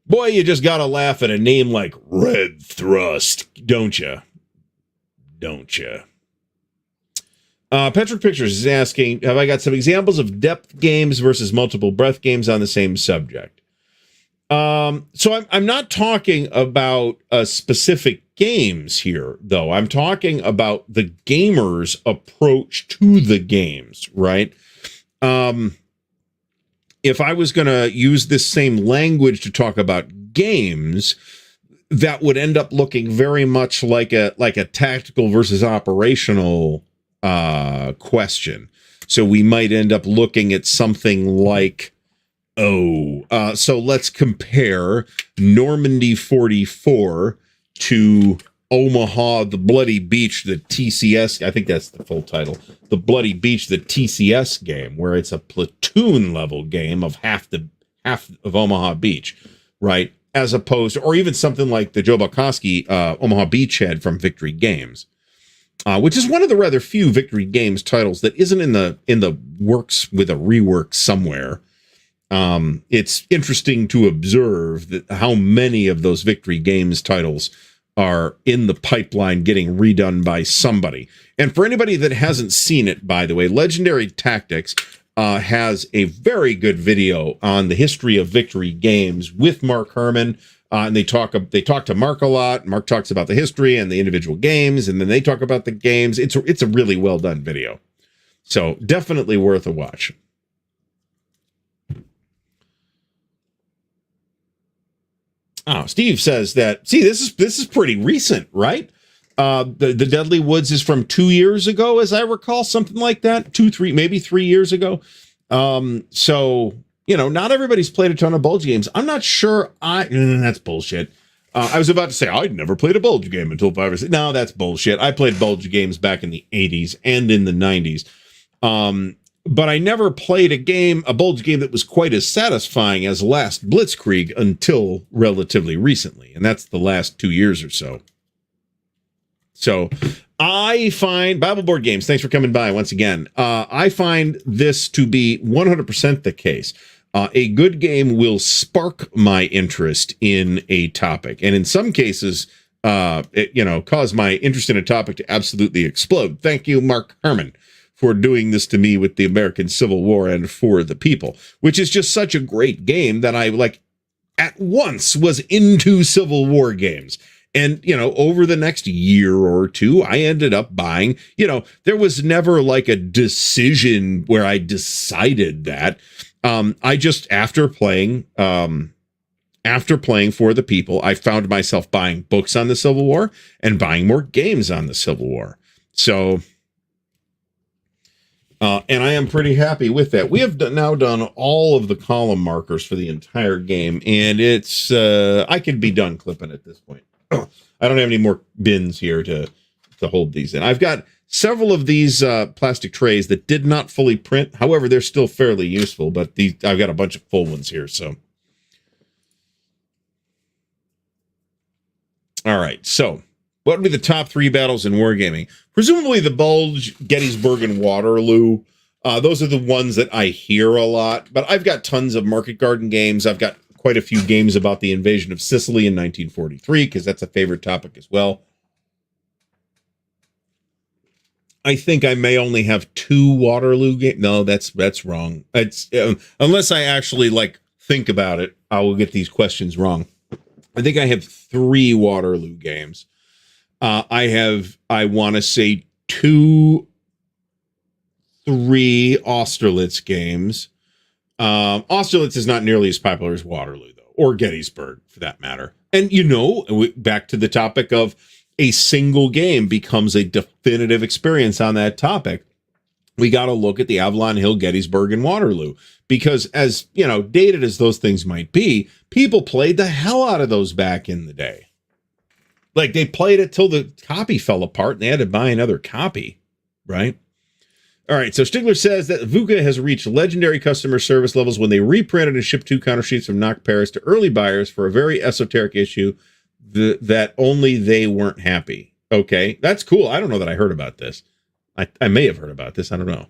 Boy, you just gotta laugh at a name like Red Thrust, don't you? Don't you? Petric Pictures is asking, have I got some examples of depth games versus multiple breadth games on the same subject? So I'm not talking about specific games here, though. I'm talking about the gamer's approach to the games, right? If I was going to use this same language to talk about games, that would end up looking very much like a tactical versus operational question. So we might end up looking at something like, so let's compare Normandy 44 to Omaha, the Bloody Beach, the TCS, I think that's the full title, the Bloody Beach, the TCS game, where it's a platoon level game of half of Omaha Beach, right? As opposed to, or even something like the Joe Bukowski Omaha Beachhead from Victory Games, which is one of the rather few Victory Games titles that isn't in the works with a rework somewhere. It's interesting to observe that how many of those Victory Games titles are in the pipeline getting redone by somebody. And for anybody that hasn't seen it, by the way, Legendary Tactics has a very good video on the history of Victory Games with Mark Herman. And they talk to Mark a lot. Mark talks about the history and the individual games, and then they talk about the games. It's a really well done video. So definitely worth a watch. Oh, Steve says that, see, this is pretty recent, right? The Deadly Woods is from 2 years ago, as I recall, something like that. 3 years ago. So, not everybody's played a ton of Bulge games. I'm not sure that's bullshit. I was about to say, I'd never played a Bulge game until 5 or 6. No, that's bullshit. I played Bulge games back in the 80s and in the 90s. But I never played a Bulge game that was quite as satisfying as last Blitzkrieg until relatively recently. And that's the last 2 years or so. So I find Bible Board Games, thanks for coming by once again. I find this to be 100% the case. A good game will spark my interest in a topic. And in some cases, cause my interest in a topic to absolutely explode. Thank you, Mark Herman, for doing this to me with the American Civil War and For the People, which is just such a great game that I at once was into Civil War games. And, over the next year or two, I ended up buying, there was never a decision where I decided that. I just, after playing For the People, I found myself buying books on the Civil War and buying more games on the Civil War. So, and I am pretty happy with that. We have now done all of the column markers for the entire game, and it's, I could be done clipping at this point. I don't have any more bins here to hold these in. I've got several of these plastic trays that did not fully print. However, they're still fairly useful, but I've got a bunch of full ones here. So, all right. So, what would be the top 3 battles in wargaming? Presumably the Bulge, Gettysburg, and Waterloo. Those are the ones that I hear a lot. But I've got tons of Market Garden games. I've got quite a few games about the invasion of Sicily in 1943, because that's a favorite topic as well. I think I may only have 2 Waterloo games. No, that's wrong. It's unless I actually think about it, I will get these questions wrong. I think I have 3 Waterloo games. I want to say 3 Austerlitz games. Austerlitz is not nearly as popular as Waterloo, though, or Gettysburg, for that matter. And, back to the topic of a single game becomes a definitive experience on that topic. We got to look at the Avalon Hill, Gettysburg, and Waterloo, because as, dated as those things might be, people played the hell out of those back in the day. They played it till the copy fell apart and they had to buy another copy, right? All right, so Stigler says that VUCA has reached legendary customer service levels when they reprinted and shipped 2 counter sheets from Knock Paris to early buyers for a very esoteric issue that only they weren't happy. Okay, that's cool. I don't know that I heard about this. I may have heard about this. I don't know.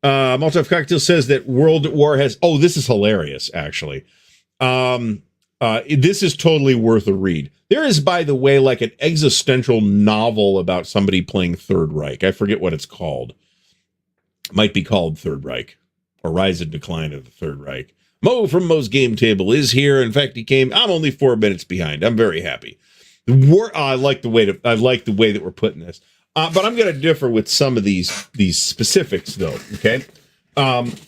Maltov Cocktail says that World at War has... Oh, this is hilarious, actually. This is totally worth a read. There is, by the way, an existential novel about somebody playing Third Reich. I forget what it's called. Might be called Third Reich, or Rise and Decline of the Third Reich. Mo from Mo's Game Table is here. In fact, he came. I'm only 4 minutes behind. I'm very happy. I like the way that we're putting this. But I'm going to differ with some of these specifics, though. Okay,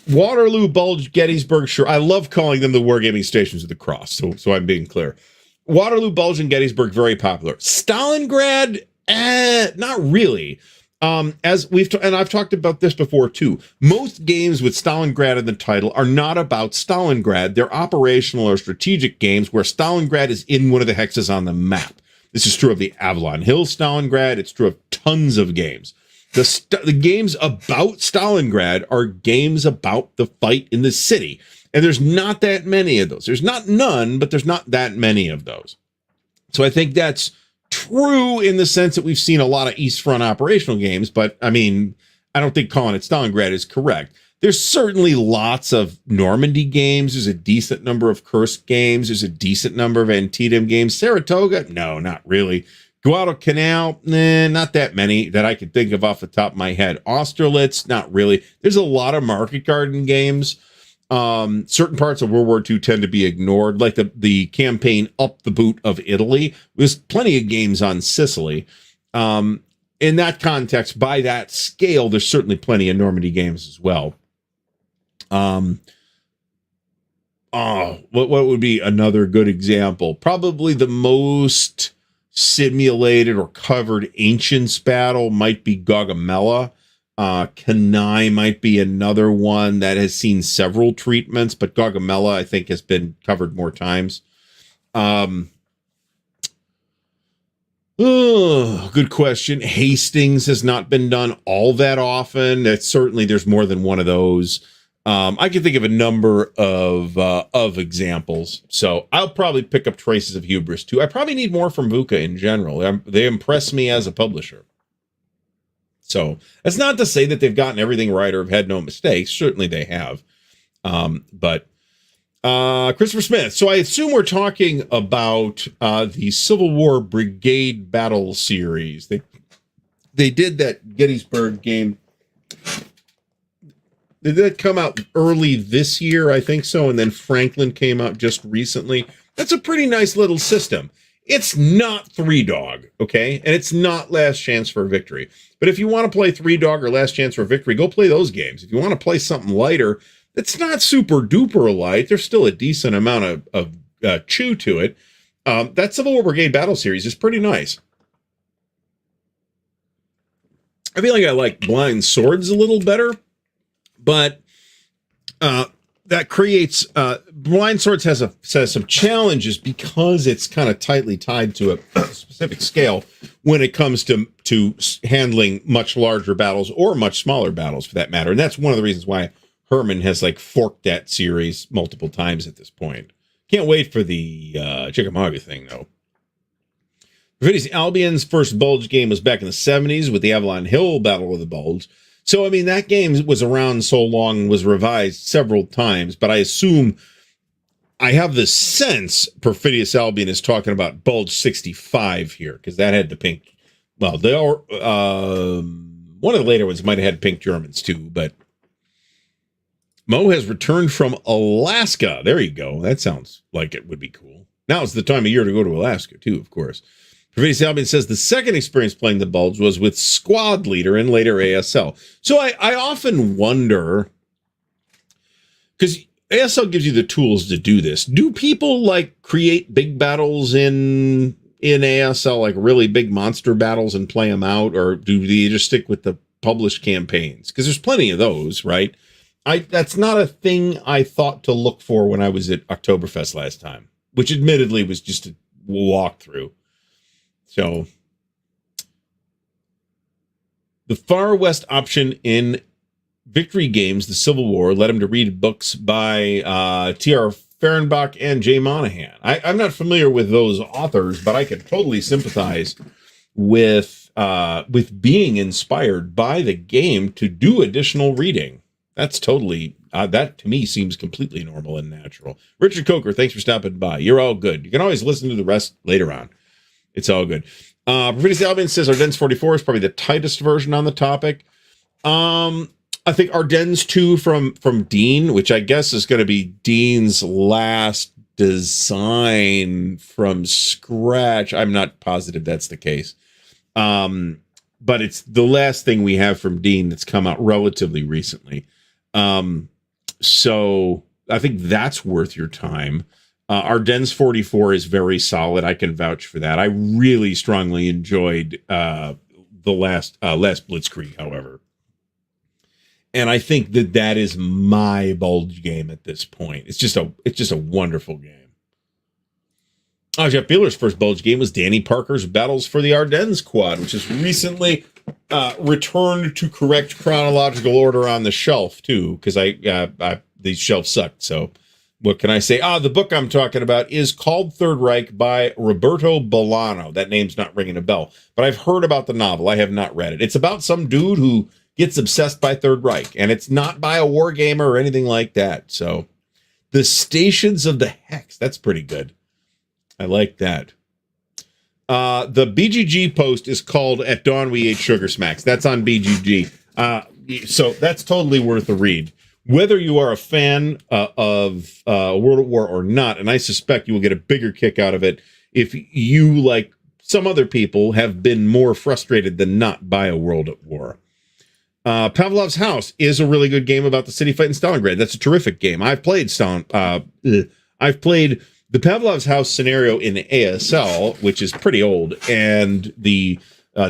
Waterloo, Bulge, Gettysburg. Sure, I love calling them the Wargaming Stations of the Cross. So I'm being clear. Waterloo, Bulge, and Gettysburg very popular. Stalingrad, not really. As and I've talked about this before too. Most games with Stalingrad in the title are not about Stalingrad. They're operational or strategic games where Stalingrad is in one of the hexes on the map. This is true of the Avalon Hill Stalingrad. It's true of tons of games. The games about Stalingrad are games about the fight in the city. And there's not that many of those. There's not none, but there's not that many of those. So I think that's true in the sense that we've seen a lot of East Front operational games, but I mean, I don't think calling it Stalingrad is correct. There's certainly lots of Normandy games. There's a decent number of Kursk games. There's a decent number of Antietam games. Saratoga? No, not really. Guadalcanal? Not that many that I can think of off the top of my head. Austerlitz? Not really. There's a lot of Market Garden games. Certain parts of World War II tend to be ignored, like the campaign Up the Boot of Italy. There's plenty of games on Sicily. In that context, by that scale, there's certainly plenty of Normandy games as well. What would be another good example? Probably the most simulated or covered Ancients battle might be Gaugamela. Kanai might be another one that has seen several treatments, but Gaugamela, I think, has been covered more times. Good question. Hastings has not been done all that often. There's more than one of those. I can think of a number of examples. So I'll probably pick up Traces of Hubris too. I probably need more from VUCA in general. They impress me as a publisher. So that's not to say that they've gotten everything right or have had no mistakes. Certainly they have. But Christopher Smith. So I assume we're talking about the Civil War Brigade Battle Series. They did that Gettysburg game. Did that come out early this year? I think so. And then Franklin came out just recently. That's a pretty nice little system. It's not Three Dog, okay? And it's not Last Chance for Victory. But if you want to play Three Dog or Last Chance for Victory, go play those games. If you want to play something lighter, it's not super duper light. There's still a decent amount of chew to it. That Civil War Brigade Battle Series is pretty nice. I feel like I like Blind Swords a little better, but that creates Blind Swords has some challenges because it's kind of tightly tied to a specific scale when it comes to handling much larger battles or much smaller battles for that matter. And that's one of the reasons why Herman has like forked that series multiple times at this point. Can't wait for the Chickamauga thing though. Perfidious Albion's first Bulge game was back in the 70s with the Avalon Hill Battle of the Bulge. So, I mean, that game was around so long and was revised several times, but I assume I have the sense Perfidious Albion is talking about Bulge 65 here, because that had the pink. Well, they are, one of the later ones might have had pink Germans too, but Mo has returned from Alaska. There you go. That sounds like it would be cool. Now is the time of year to go to Alaska too, of course. Perfidious Albion says the second experience playing the Bulge was with Squad Leader and later ASL. So I often wonder, because ASL gives you the tools to do this. Do people like create big battles in ASL, like really big monster battles and play them out? Or do they just stick with the published campaigns? Because there's plenty of those, right? That's not a thing I thought to look for when I was at Oktoberfest last time, which admittedly was just a walkthrough. So the Far West option in Victory Games, the Civil War, led him to read books by T.R. Fehrenbach and Jay Monahan. I'm not familiar with those authors, but I can totally sympathize with being inspired by the game to do additional reading. That's totally, that to me seems completely normal and natural. Richard Coker, thanks for stopping by. You're all good. You can always listen to the rest later on. It's all good. Perfidious Albion says Ardennes 44 is probably the tightest version on the topic. I think Ardennes 2 from Dean, which I guess is going to be Dean's last design from scratch. I'm not positive that's the case. But it's the last thing we have from Dean that's come out relatively recently. So I think that's worth your time. Ardennes 44 is very solid. I can vouch for that. I really strongly enjoyed the last Blitzkrieg, however. And I think that is my Bulge game at this point. It's just a wonderful game. Jeff Beeler's first Bulge game was Danny Parker's Battles for the Ardennes Quad, which has recently returned to correct chronological order on the shelf too, because these shelves sucked. So what can I say? The book I'm talking about is called Third Reich by Roberto Bolano. That name's not ringing a bell, but I've heard about the novel. I have not read it. It's about some dude who gets obsessed by Third Reich, and it's not by a war gamer or anything like that. So the Stations of the Hex, that's pretty good. I like that. The BGG post is called At Dawn We Ate Sugar Smacks. That's on BGG. So that's totally worth a read. Whether you are a fan of World at War or not, and I suspect you will get a bigger kick out of it if you, like some other people, have been more frustrated than not by a World at War. Pavlov's House is a really good game about the city fight in Stalingrad. That's a terrific game. I've played the Pavlov's House scenario in ASL, which is pretty old, and the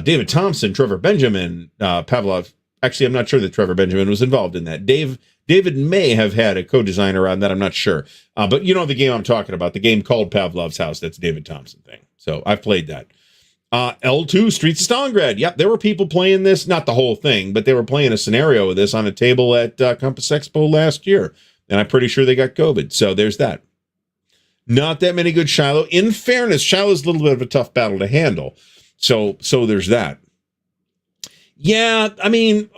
David Thompson, Trevor Benjamin, Pavlov. Actually, I'm not sure that Trevor Benjamin was involved in that. David may have had a co-designer on that. I'm not sure. But you know the game I'm talking about, the game called Pavlov's House. That's David Thompson thing. So I've played that. L2, Streets of Stalingrad. Yep, there were people playing this, not the whole thing, but they were playing a scenario of this on a table at Compass Expo last year. And I'm pretty sure they got COVID. So there's that. Not that many good Shiloh. In fairness, Shiloh's a little bit of a tough battle to handle. So there's that. Yeah, I mean,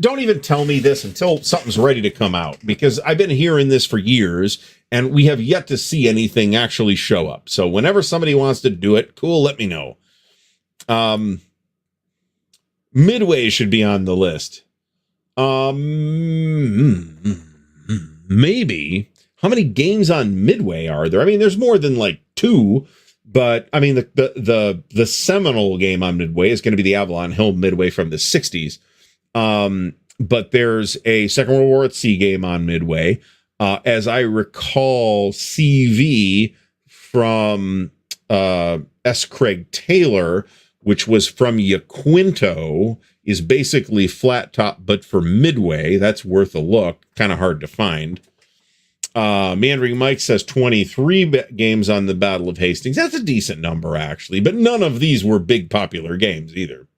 don't even tell me this until something's ready to come out, because I've been hearing this for years and we have yet to see anything actually show up. So whenever somebody wants to do it, cool, let me know. Midway should be on the list. Maybe. How many games on Midway are there? I mean, there's more than like 2. But I mean, the seminal game on Midway is going to be the Avalon Hill Midway from the 60s. But there's a Second World War at Sea game on Midway. As I recall, CV from S. Craig Taylor, which was from Yaquinto, is basically flat top, but for Midway. That's worth a look. Kind of hard to find. Meandering Mike says 23 games on the Battle of Hastings. That's a decent number, actually, but none of these were big popular games either.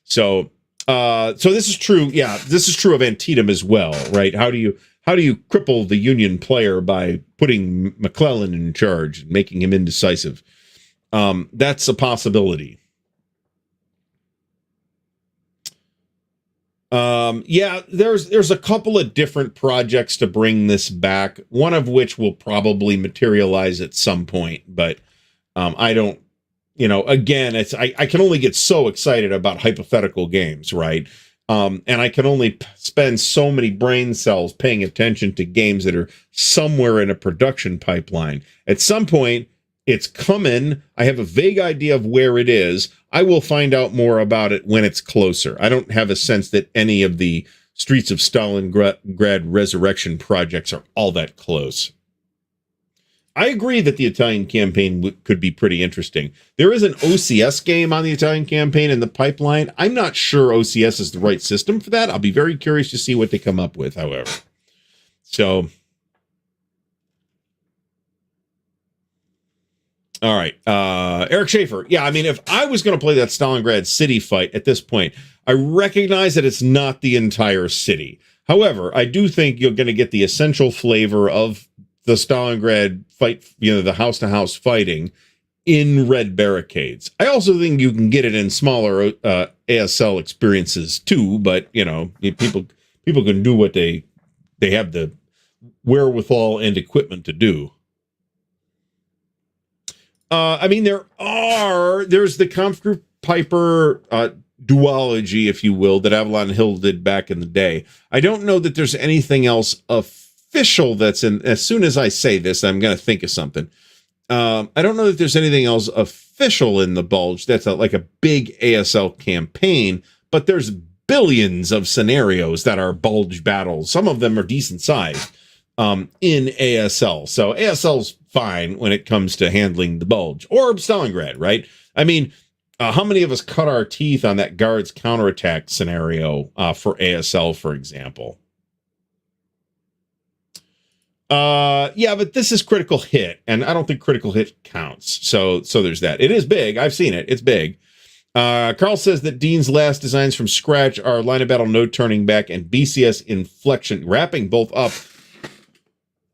So this is true. Yeah, this is true of Antietam as well, right? How do you cripple the Union player by putting McClellan in charge and making him indecisive? That's a possibility. Yeah, there's a couple of different projects to bring this back, one of which will probably materialize at some point, but I don't, again, I can only get so excited about hypothetical games, right? And I can only spend so many brain cells paying attention to games that are somewhere in a production pipeline. At some point, it's coming. I have a vague idea of where it is. I will find out more about it when it's closer. I don't have a sense that any of the Streets of Stalingrad Resurrection projects are all that close. I agree that the Italian campaign could be pretty interesting. There is an OCS game on the Italian campaign in the pipeline. I'm not sure OCS is the right system for that. I'll be very curious to see what they come up with, however. So, all right. Eric Schaefer. Yeah, I mean, if I was going to play that Stalingrad city fight at this point, I recognize that it's not the entire city. However, I do think you're going to get the essential flavor of the Stalingrad fight, the house-to-house fighting in red barricades. I also think you can get it in smaller ASL experiences too, but, people can do what they have the wherewithal and equipment to do. I mean, there's the Kampfgruppe Piper duology, if you will, that Avalon Hill did back in the day. I don't know that there's anything else official that's in. As soon as I say this, I'm going to think of something. I don't know that there's anything else official in the Bulge that's like a big ASL campaign, but there's billions of scenarios that are Bulge battles. Some of them are decent sized in ASL. So ASL's fine when it comes to handling the Bulge or Stalingrad, right? I mean, how many of us cut our teeth on that guards counterattack scenario for ASL, for example? Yeah, but this is critical hit, and I don't think critical hit counts. So there's that. It is big. I've seen it. It's big. Carl says that Dean's last designs from scratch are line of battle, no turning back, and BCS inflection, wrapping both up.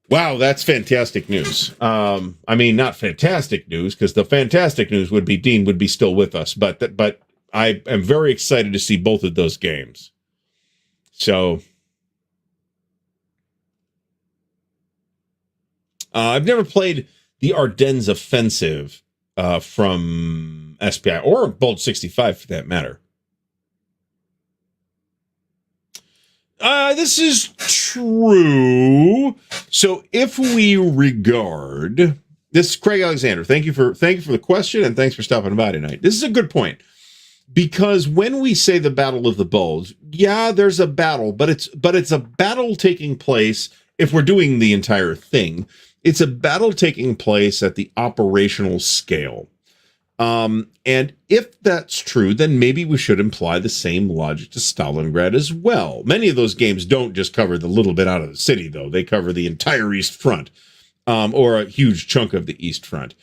Wow, that's fantastic news. I mean, not fantastic news, because the fantastic news would be Dean would be still with us, but I am very excited to see both of those games. So, I've never played the Ardennes Offensive from SPI, or Bulge 65 for that matter. This is true. So if we regard this, Craig Alexander, thank you for the question, and thanks for stopping by tonight. This is a good point, because when we say the Battle of the Bulge, yeah, there's a battle, but it's a battle taking place, if we're doing the entire thing, It's a battle taking place at the operational scale. And if that's true, then maybe we should imply the same logic to Stalingrad as well. Many of those games don't just cover the little bit out of the city, though. They cover the entire East Front, or a huge chunk of the East Front.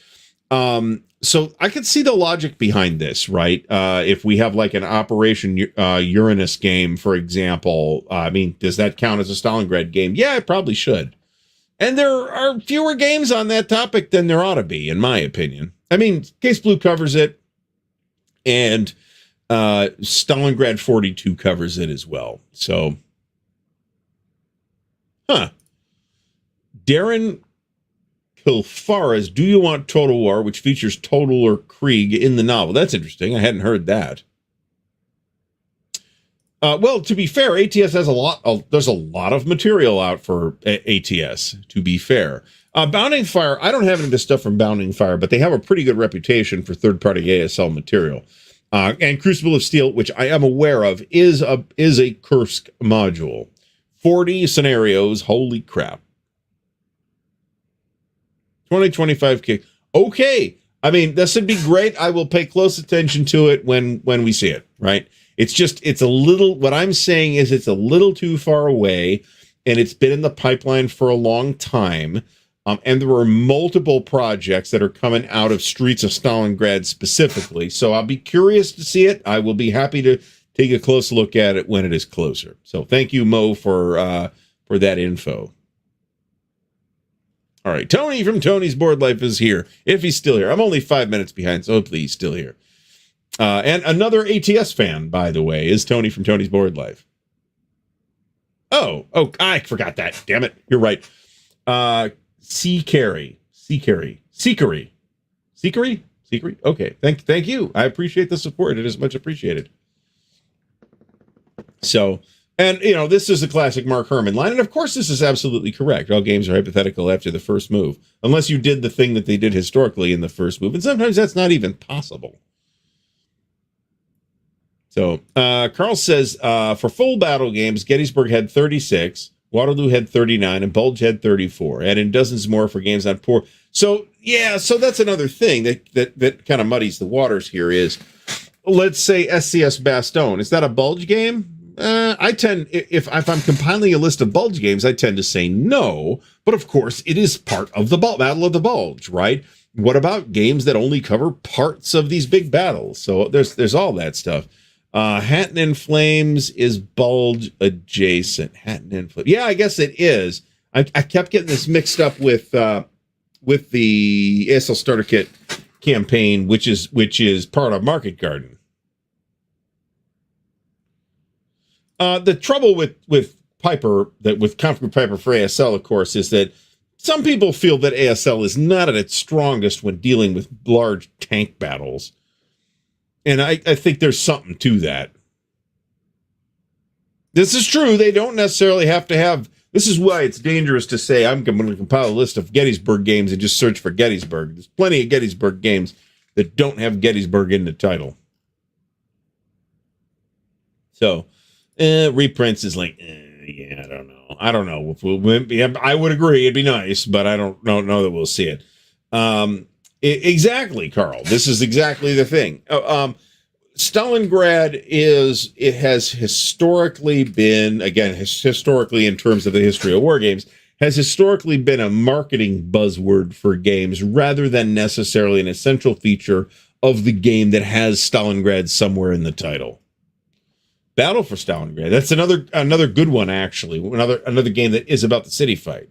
So I could see the logic behind this, right? If we have like an Operation Uranus game, for example, I mean, does that count as a Stalingrad game? Yeah, it probably should. And there are fewer games on that topic than there ought to be, in my opinion. I mean, Case Blue covers it, and Stalingrad 42 covers it as well. So, Darren Pilfaras, Do You Want Total War, which features Total or Krieg in the novel. That's interesting. I hadn't heard that. Well, to be fair, ATS has there's a lot of material out for ATS, to be fair. Bounding Fire, I don't have any of this stuff from Bounding Fire, but they have a pretty good reputation for third-party ASL material. And Crucible of Steel, which I am aware of, is a Kursk module. 40 scenarios, holy crap. 20-25K. Okay. I mean, this would be great. I will pay close attention to it when we see it, right? It's a little, what I'm saying is it's a little too far away, and it's been in the pipeline for a long time. And there are multiple projects that are coming out of Streets of Stalingrad specifically. So I'll be curious to see it. I will be happy to take a close look at it when it is closer. So thank you, Mo, for that info. All right, Tony from Tony's Board Life is here, if he's still here. I'm only 5 minutes behind, so hopefully he's still here. And another ATS fan, by the way, is Tony from Tony's Board Life. Oh, I forgot that. Damn it. You're right. Seekery. Okay. Thank you. I appreciate the support. It is much appreciated. So, and this is a classic Mark Herman line. And of course, this is absolutely correct. All games are hypothetical after the first move, unless you did the thing that they did historically in the first move. And sometimes that's not even possible. So, Carl says, for full battle games, Gettysburg had 36, Waterloo had 39, and Bulge had 34, and in dozens more for games on poor. So, yeah, so that's another thing that kind of muddies the waters here is, let's say SCS Bastogne. Is that a Bulge game? If I'm compiling a list of Bulge games, I tend to say no, but of course, it is part of the Battle of the Bulge, right? What about games that only cover parts of these big battles? So there's all that stuff. Hatton in Flames is Bulge adjacent. Hatton in Flames. Yeah, I guess it is. I kept getting this mixed up with the ASL Starter Kit campaign, which is part of Market Garden. The trouble with Piper, with Conflict Piper for ASL, of course, is that some people feel that ASL is not at its strongest when dealing with large tank battles. And I think there's something to that. This is true. They don't necessarily have to have... This is why it's dangerous to say, I'm going to compile a list of Gettysburg games and just search for Gettysburg. There's plenty of Gettysburg games that don't have Gettysburg in the title. So, reprints is like, yeah, I don't know. I would agree. It'd be nice, but I don't know that we'll see it. Exactly, Carl. This is exactly the thing. Stalingrad has historically been, again, historically in terms of the history of war games, has historically been a marketing buzzword for games rather than necessarily an essential feature of the game that has Stalingrad somewhere in the title. Battle for Stalingrad. That's another good one, actually. Another game that is about the city fight.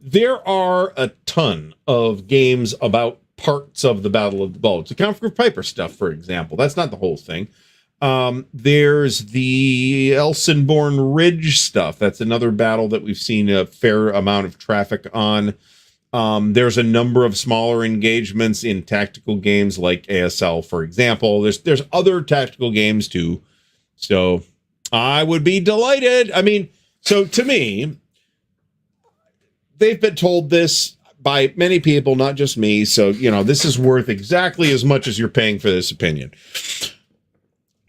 There are a ton of games about parts of the Battle of the Bulge. The Conflict Piper stuff, for example. That's not the whole thing. There's the Elsinborn Ridge stuff. That's another battle that we've seen a fair amount of traffic on. There's a number of smaller engagements in tactical games like ASL, for example. There's other tactical games too. So I would be delighted. I mean, so to me, they've been told this by many people, not just me. So, this is worth exactly as much as you're paying for this opinion.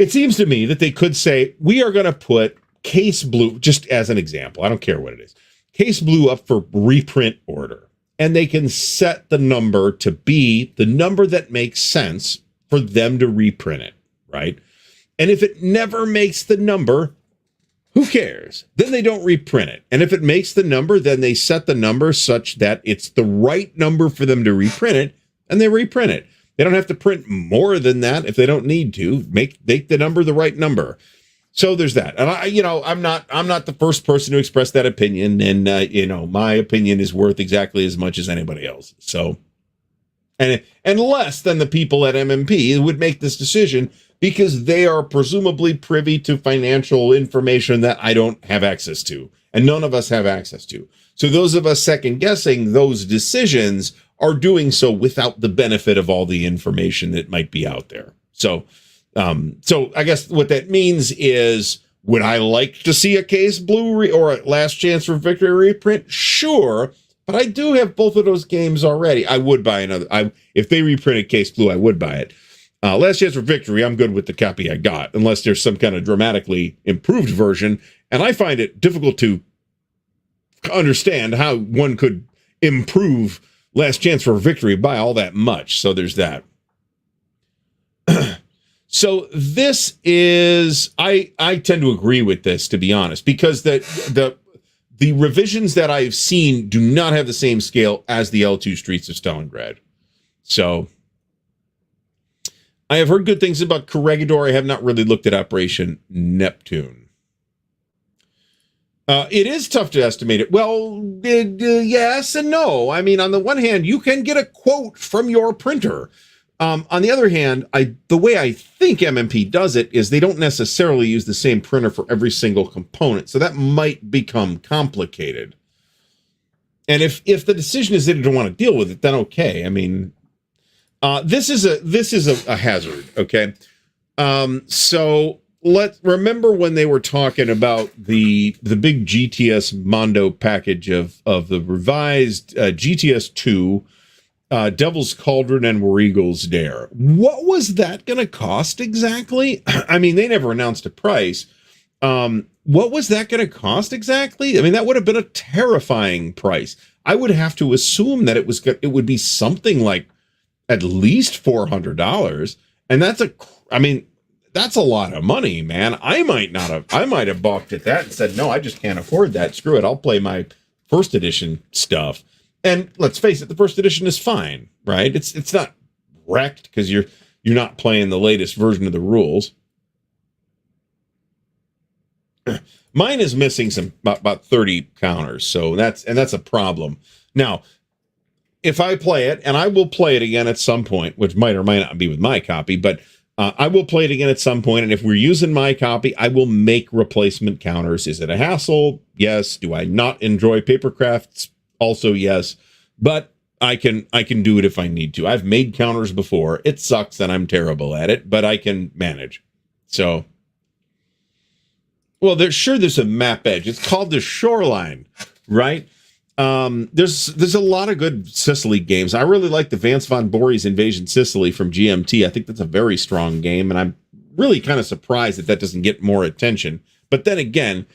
it seems to me that they could say, we are going to put Case Blue, just as an example, I don't care what it is, Case Blue up for reprint order. And they can set the number to be the number that makes sense for them to reprint it, right? And if it never makes the number, who cares? Then they don't reprint it. And if it makes the number, then they set the number such that it's the right number for them to reprint it, and they reprint it. They don't have to print more than that if they don't need to. Make the number the right number. So there's that. And I'm not the first person to express that opinion, and my opinion is worth exactly as much as anybody else. So, and less than the people at MMP would make this decision, because they are presumably privy to financial information that I don't have access to, and none of us have access to. So those of us second guessing those decisions are doing so without the benefit of all the information that might be out there. So I guess what that means is, would I like to see a Case Blue or a Last Chance for Victory reprint? Sure, but I do have both of those games already. I would buy another. If they reprinted Case Blue, I would buy it. Last Chance for Victory, I'm good with the copy I got, unless there's some kind of dramatically improved version. And I find it difficult to understand how one could improve Last Chance for Victory by all that much. So there's that. So this is, I tend to agree with this, to be honest, because the revisions that I've seen do not have the same scale as the L2 Streets of Stalingrad. So I have heard good things about Corregidor. I have not really looked at Operation Neptune. It is tough to estimate it. Well, yes and no. I mean, on the one hand, you can get a quote from your printer. On the other hand, the way I think MMP does it is they don't necessarily use the same printer for every single component. So that might become complicated. And if the decision is that you don't want to deal with it, then okay. I mean, this is a hazard, okay? So let's remember when they were talking about the big GTS Mondo package of the revised GTS 2, Devil's Cauldron, and War Eagle's Dare. What was that going to cost exactly? I mean, they never announced a price. What was that going to cost exactly? I mean, that would have been a terrifying price. I would have to assume that it would be something like at least $400, and that's a lot of money, man. I might have balked at that and said, no, I just can't afford that. Screw it. I'll play my first edition stuff. And let's face it, the first edition is fine, right? It's not wrecked because you're not playing the latest version of the rules. Mine is missing about 30 counters, so that's a problem. Now, if I play it, and I will play it again at some point, which might or might not be with my copy, but I will play it again at some point, and if we're using my copy, I will make replacement counters. Is it a hassle? Yes. Do I not enjoy papercrafts? Also yes. But I can do it if I need to. I've made counters before. It sucks and I'm terrible at it, but I can manage. So, well, there's a map edge. It's called the Shoreline, right? There's a lot of good Sicily games. I really like the Vance von Bory's Invasion Sicily from GMT. I think that's a very strong game, and I'm really kind of surprised that doesn't get more attention. But then again,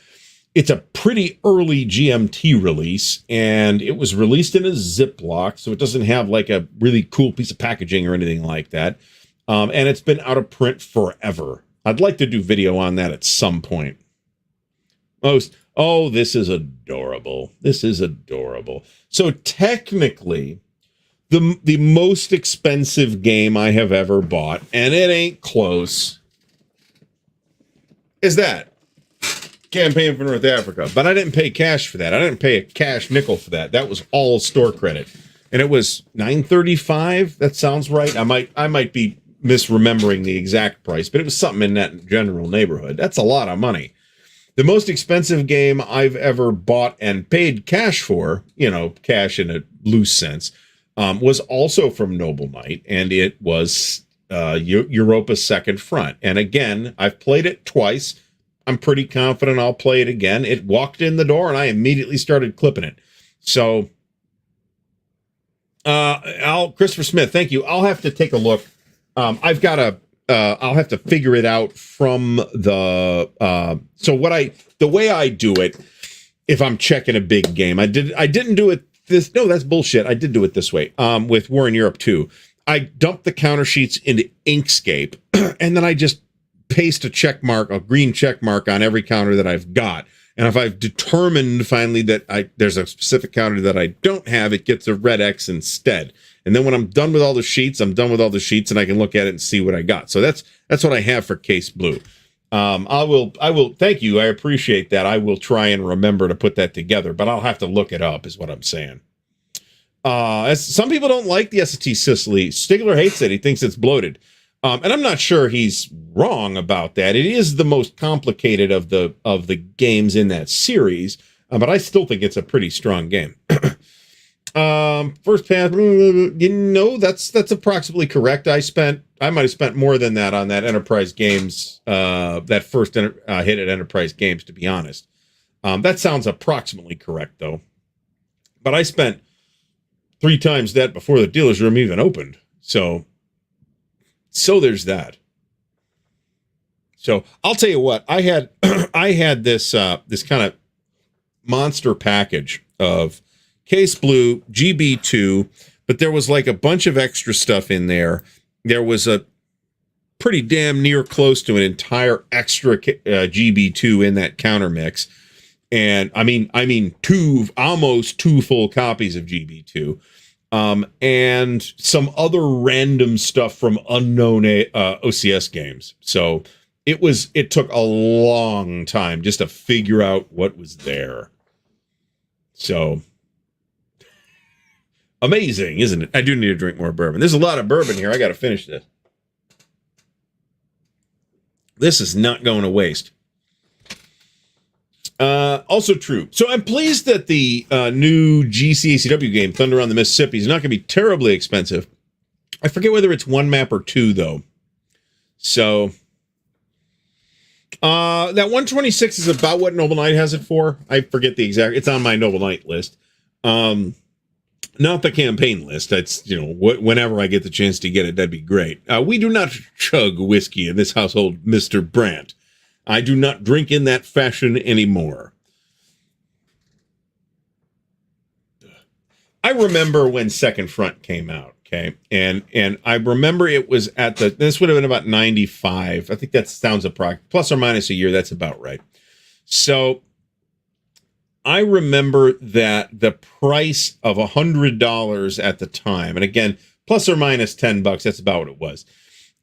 it's a pretty early GMT release, and it was released in a Ziploc, so it doesn't have like a really cool piece of packaging or anything like that. And it's been out of print forever. I'd like to do video on that at some point. Oh, this is adorable. This is adorable. So technically, the most expensive game I have ever bought, and it ain't close, is that Campaign for North Africa. But I didn't pay cash for that. I didn't pay a cash nickel for that. That was all store credit. And it was $9.35. That sounds right. I might be misremembering the exact price, but it was something in that general neighborhood. That's a lot of money. The most expensive game I've ever bought and paid cash for, cash in a loose sense, was also from Noble Knight, and it was Europa's Second Front. And again, I've played it twice. I'm pretty confident I'll play it again. It walked in the door, and I immediately started clipping it. So, Christopher Smith, thank you. I'll have to take a look. I've got I'll have to figure it out from the the way I do it. If I'm checking a big game, I didn't do it this. No, that's bullshit. I did do it this way. With War in Europe 2, I dumped the counter sheets into Inkscape, and then I just paste a green check mark on every counter that I've got. And if I've determined finally that there's a specific counter that I don't have, it gets a red X instead. And then when I'm done with all the sheets, and I can look at it and see what I got. So that's what I have for Case Blue. I will thank you. I appreciate that. I will try and remember to put that together, but I'll have to look it up is what I'm saying. As some people don't like the SST Sicily. Stigler hates it. He thinks it's bloated. And I'm not sure he's wrong about that. It is the most complicated of the games in that series, but I still think it's a pretty strong game. First pass, that's approximately correct. I might have spent more than that on that Enterprise Games, that first hit at Enterprise Games, to be honest. That sounds approximately correct, though. But I spent 3 times that before the dealer's room even opened. So there's that. So I'll tell you what, I had this kind of monster package of Case Blue, GB2, but there was like a bunch of extra stuff in there. There was a pretty damn near close to an entire extra GB2 in that counter mix. And I mean, almost 2 full copies of GB2. And some other random stuff from unknown OCS games. So it took a long time just to figure out what was there. So amazing, isn't it? I do need to drink more bourbon. There's a lot of bourbon here. I got to finish this. This is not going to waste. Also true. So I'm pleased that the new GCACW game, Thunder on the Mississippi, is not going to be terribly expensive. I forget whether it's 1 map or 2, though. So that 126 is about what Noble Knight has it for. I forget the exact. It's on my Noble Knight list. Not the campaign list. That's, whenever I get the chance to get it, that'd be great. We do not chug whiskey in this household, Mr. Brandt. I do not drink in that fashion anymore. I remember when Second Front came out, okay? And I remember it was this would have been about 95. I think that sounds plus or minus a year. That's about right. So I remember that the price of $100 at the time, and again, plus or minus $10, that's about what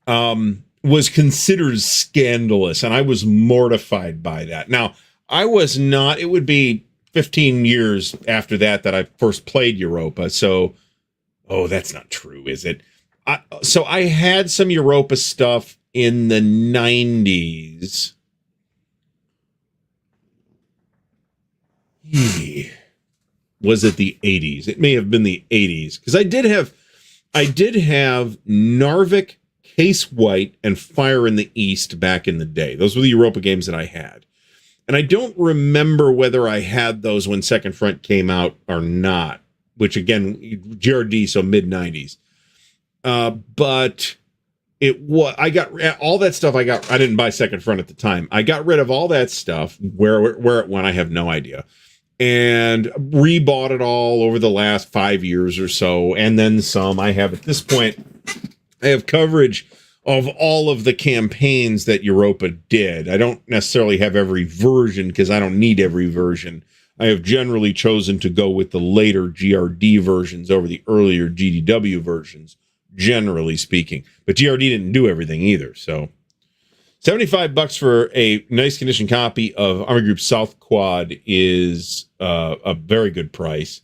it was considered scandalous, and I was mortified by that. Now, I was not. It would be 15 years after that I first played Europa, so, that's not true, is it? So I had some Europa stuff in the 90s. Was it the 80s? It may have been the 80s, because I did have Narvik, Case White, and Fire in the East back in the day. Those were the Europa games that I had. And I don't remember whether I had those when Second Front came out or not, which again, GRD, so mid-90s. But I got all that stuff I didn't buy Second Front at the time. I got rid of all that stuff. Where it went, I have no idea. And rebought it all over the last 5 years or so. And then some. I have, at this point, I have coverage of all of the campaigns that Europa did. I don't necessarily have every version because I don't need every version. I have generally chosen to go with the later GRD versions over the earlier GDW versions, generally speaking. But GRD didn't do everything either. So $75 for a nice condition copy of Army Group South Quad is a very good price.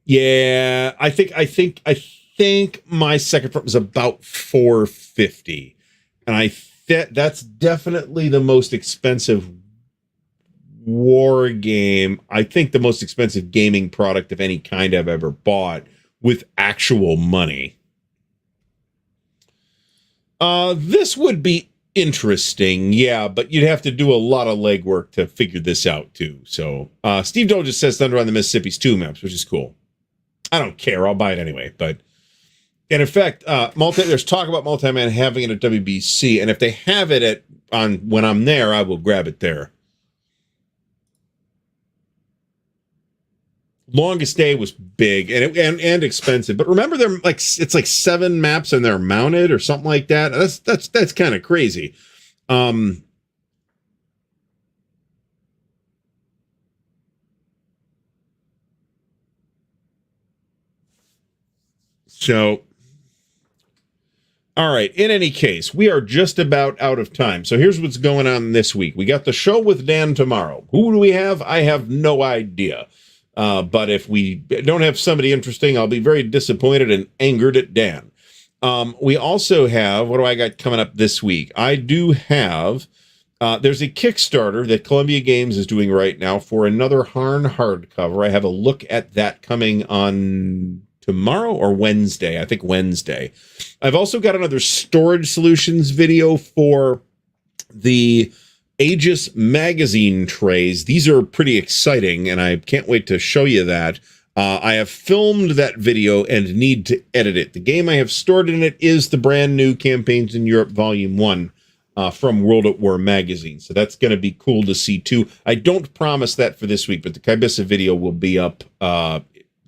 Yeah, I think my Second Front was about $450, and that's definitely the most expensive war game. I think the most expensive gaming product of any kind I've ever bought with actual money. This would be interesting, yeah, but you'd have to do a lot of legwork to figure this out too. So Steve Dole just says Thunder on the Mississippi's 2 maps, which is cool. I don't care. I'll buy it anyway, but And in fact, there's talk about Multi-Man having it at WBC, and if they have it when I'm there, I will grab it there. Longest Day was big and expensive, but remember it's like 7 maps and they're mounted or something like that. That's kind of crazy. So, all right. In any case, we are just about out of time. So here's what's going on this week. We got the show with Dan tomorrow. Who do we have? I have no idea. But if we don't have somebody interesting, I'll be very disappointed and angered at Dan. We also have, what do I got coming up this week? I do have, there's a Kickstarter that Columbia Games is doing right now for another Harn hardcover. I have a look at that coming on tomorrow or Wednesday. I think Wednesday. I've also got another storage solutions video for the Aegis magazine trays. These are pretty exciting, and I can't wait to show you that. I have filmed that video and need to edit it. The game I have stored in it is the brand new Campaigns in Europe Volume 1 from World at War magazine. So that's going to be cool to see too. I don't promise that for this week, but the Kybissa video will be up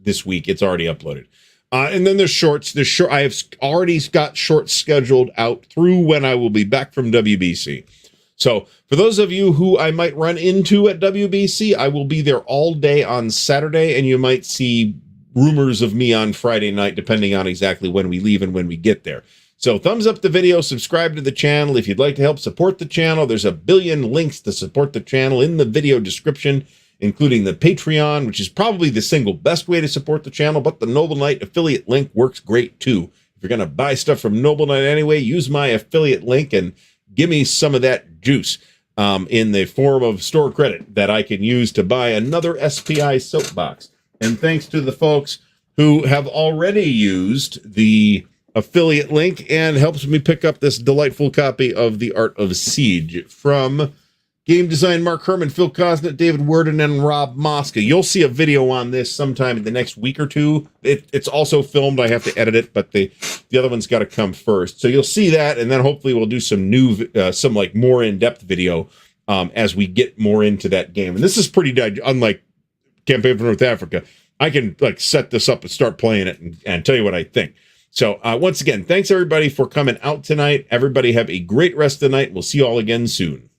this week. It's already uploaded. And then there's shorts. I have already got shorts scheduled out through when I will be back from WBC. So for those of you who I might run into at WBC, I will be there all day on Saturday, and you might see rumors of me on Friday night, depending on exactly when we leave and when we get there. So thumbs up the video, subscribe to the channel. If you'd like to help support the channel, there's a billion links to support the channel in the video description, including the Patreon, which is probably the single best way to support the channel, but the Noble Knight affiliate link works great too. If you're going to buy stuff from Noble Knight anyway, use my affiliate link and give me some of that juice in the form of store credit that I can use to buy another SPI soapbox. And thanks to the folks who have already used the affiliate link and helps me pick up this delightful copy of The Art of Siege from Game Design Mark Herman, Phil Cosnett, David Worden, and Rob Mosca. You'll see a video on this sometime in the next week or two. It's also filmed. I have to edit it, but the other one's got to come first. So you'll see that, and then hopefully we'll do some some like more in-depth video as we get more into that game. And this is pretty unlike Campaign for North Africa. I can like set this up and start playing it and tell you what I think. So once again, thanks everybody for coming out tonight. Everybody have a great rest of the night. We'll see you all again soon.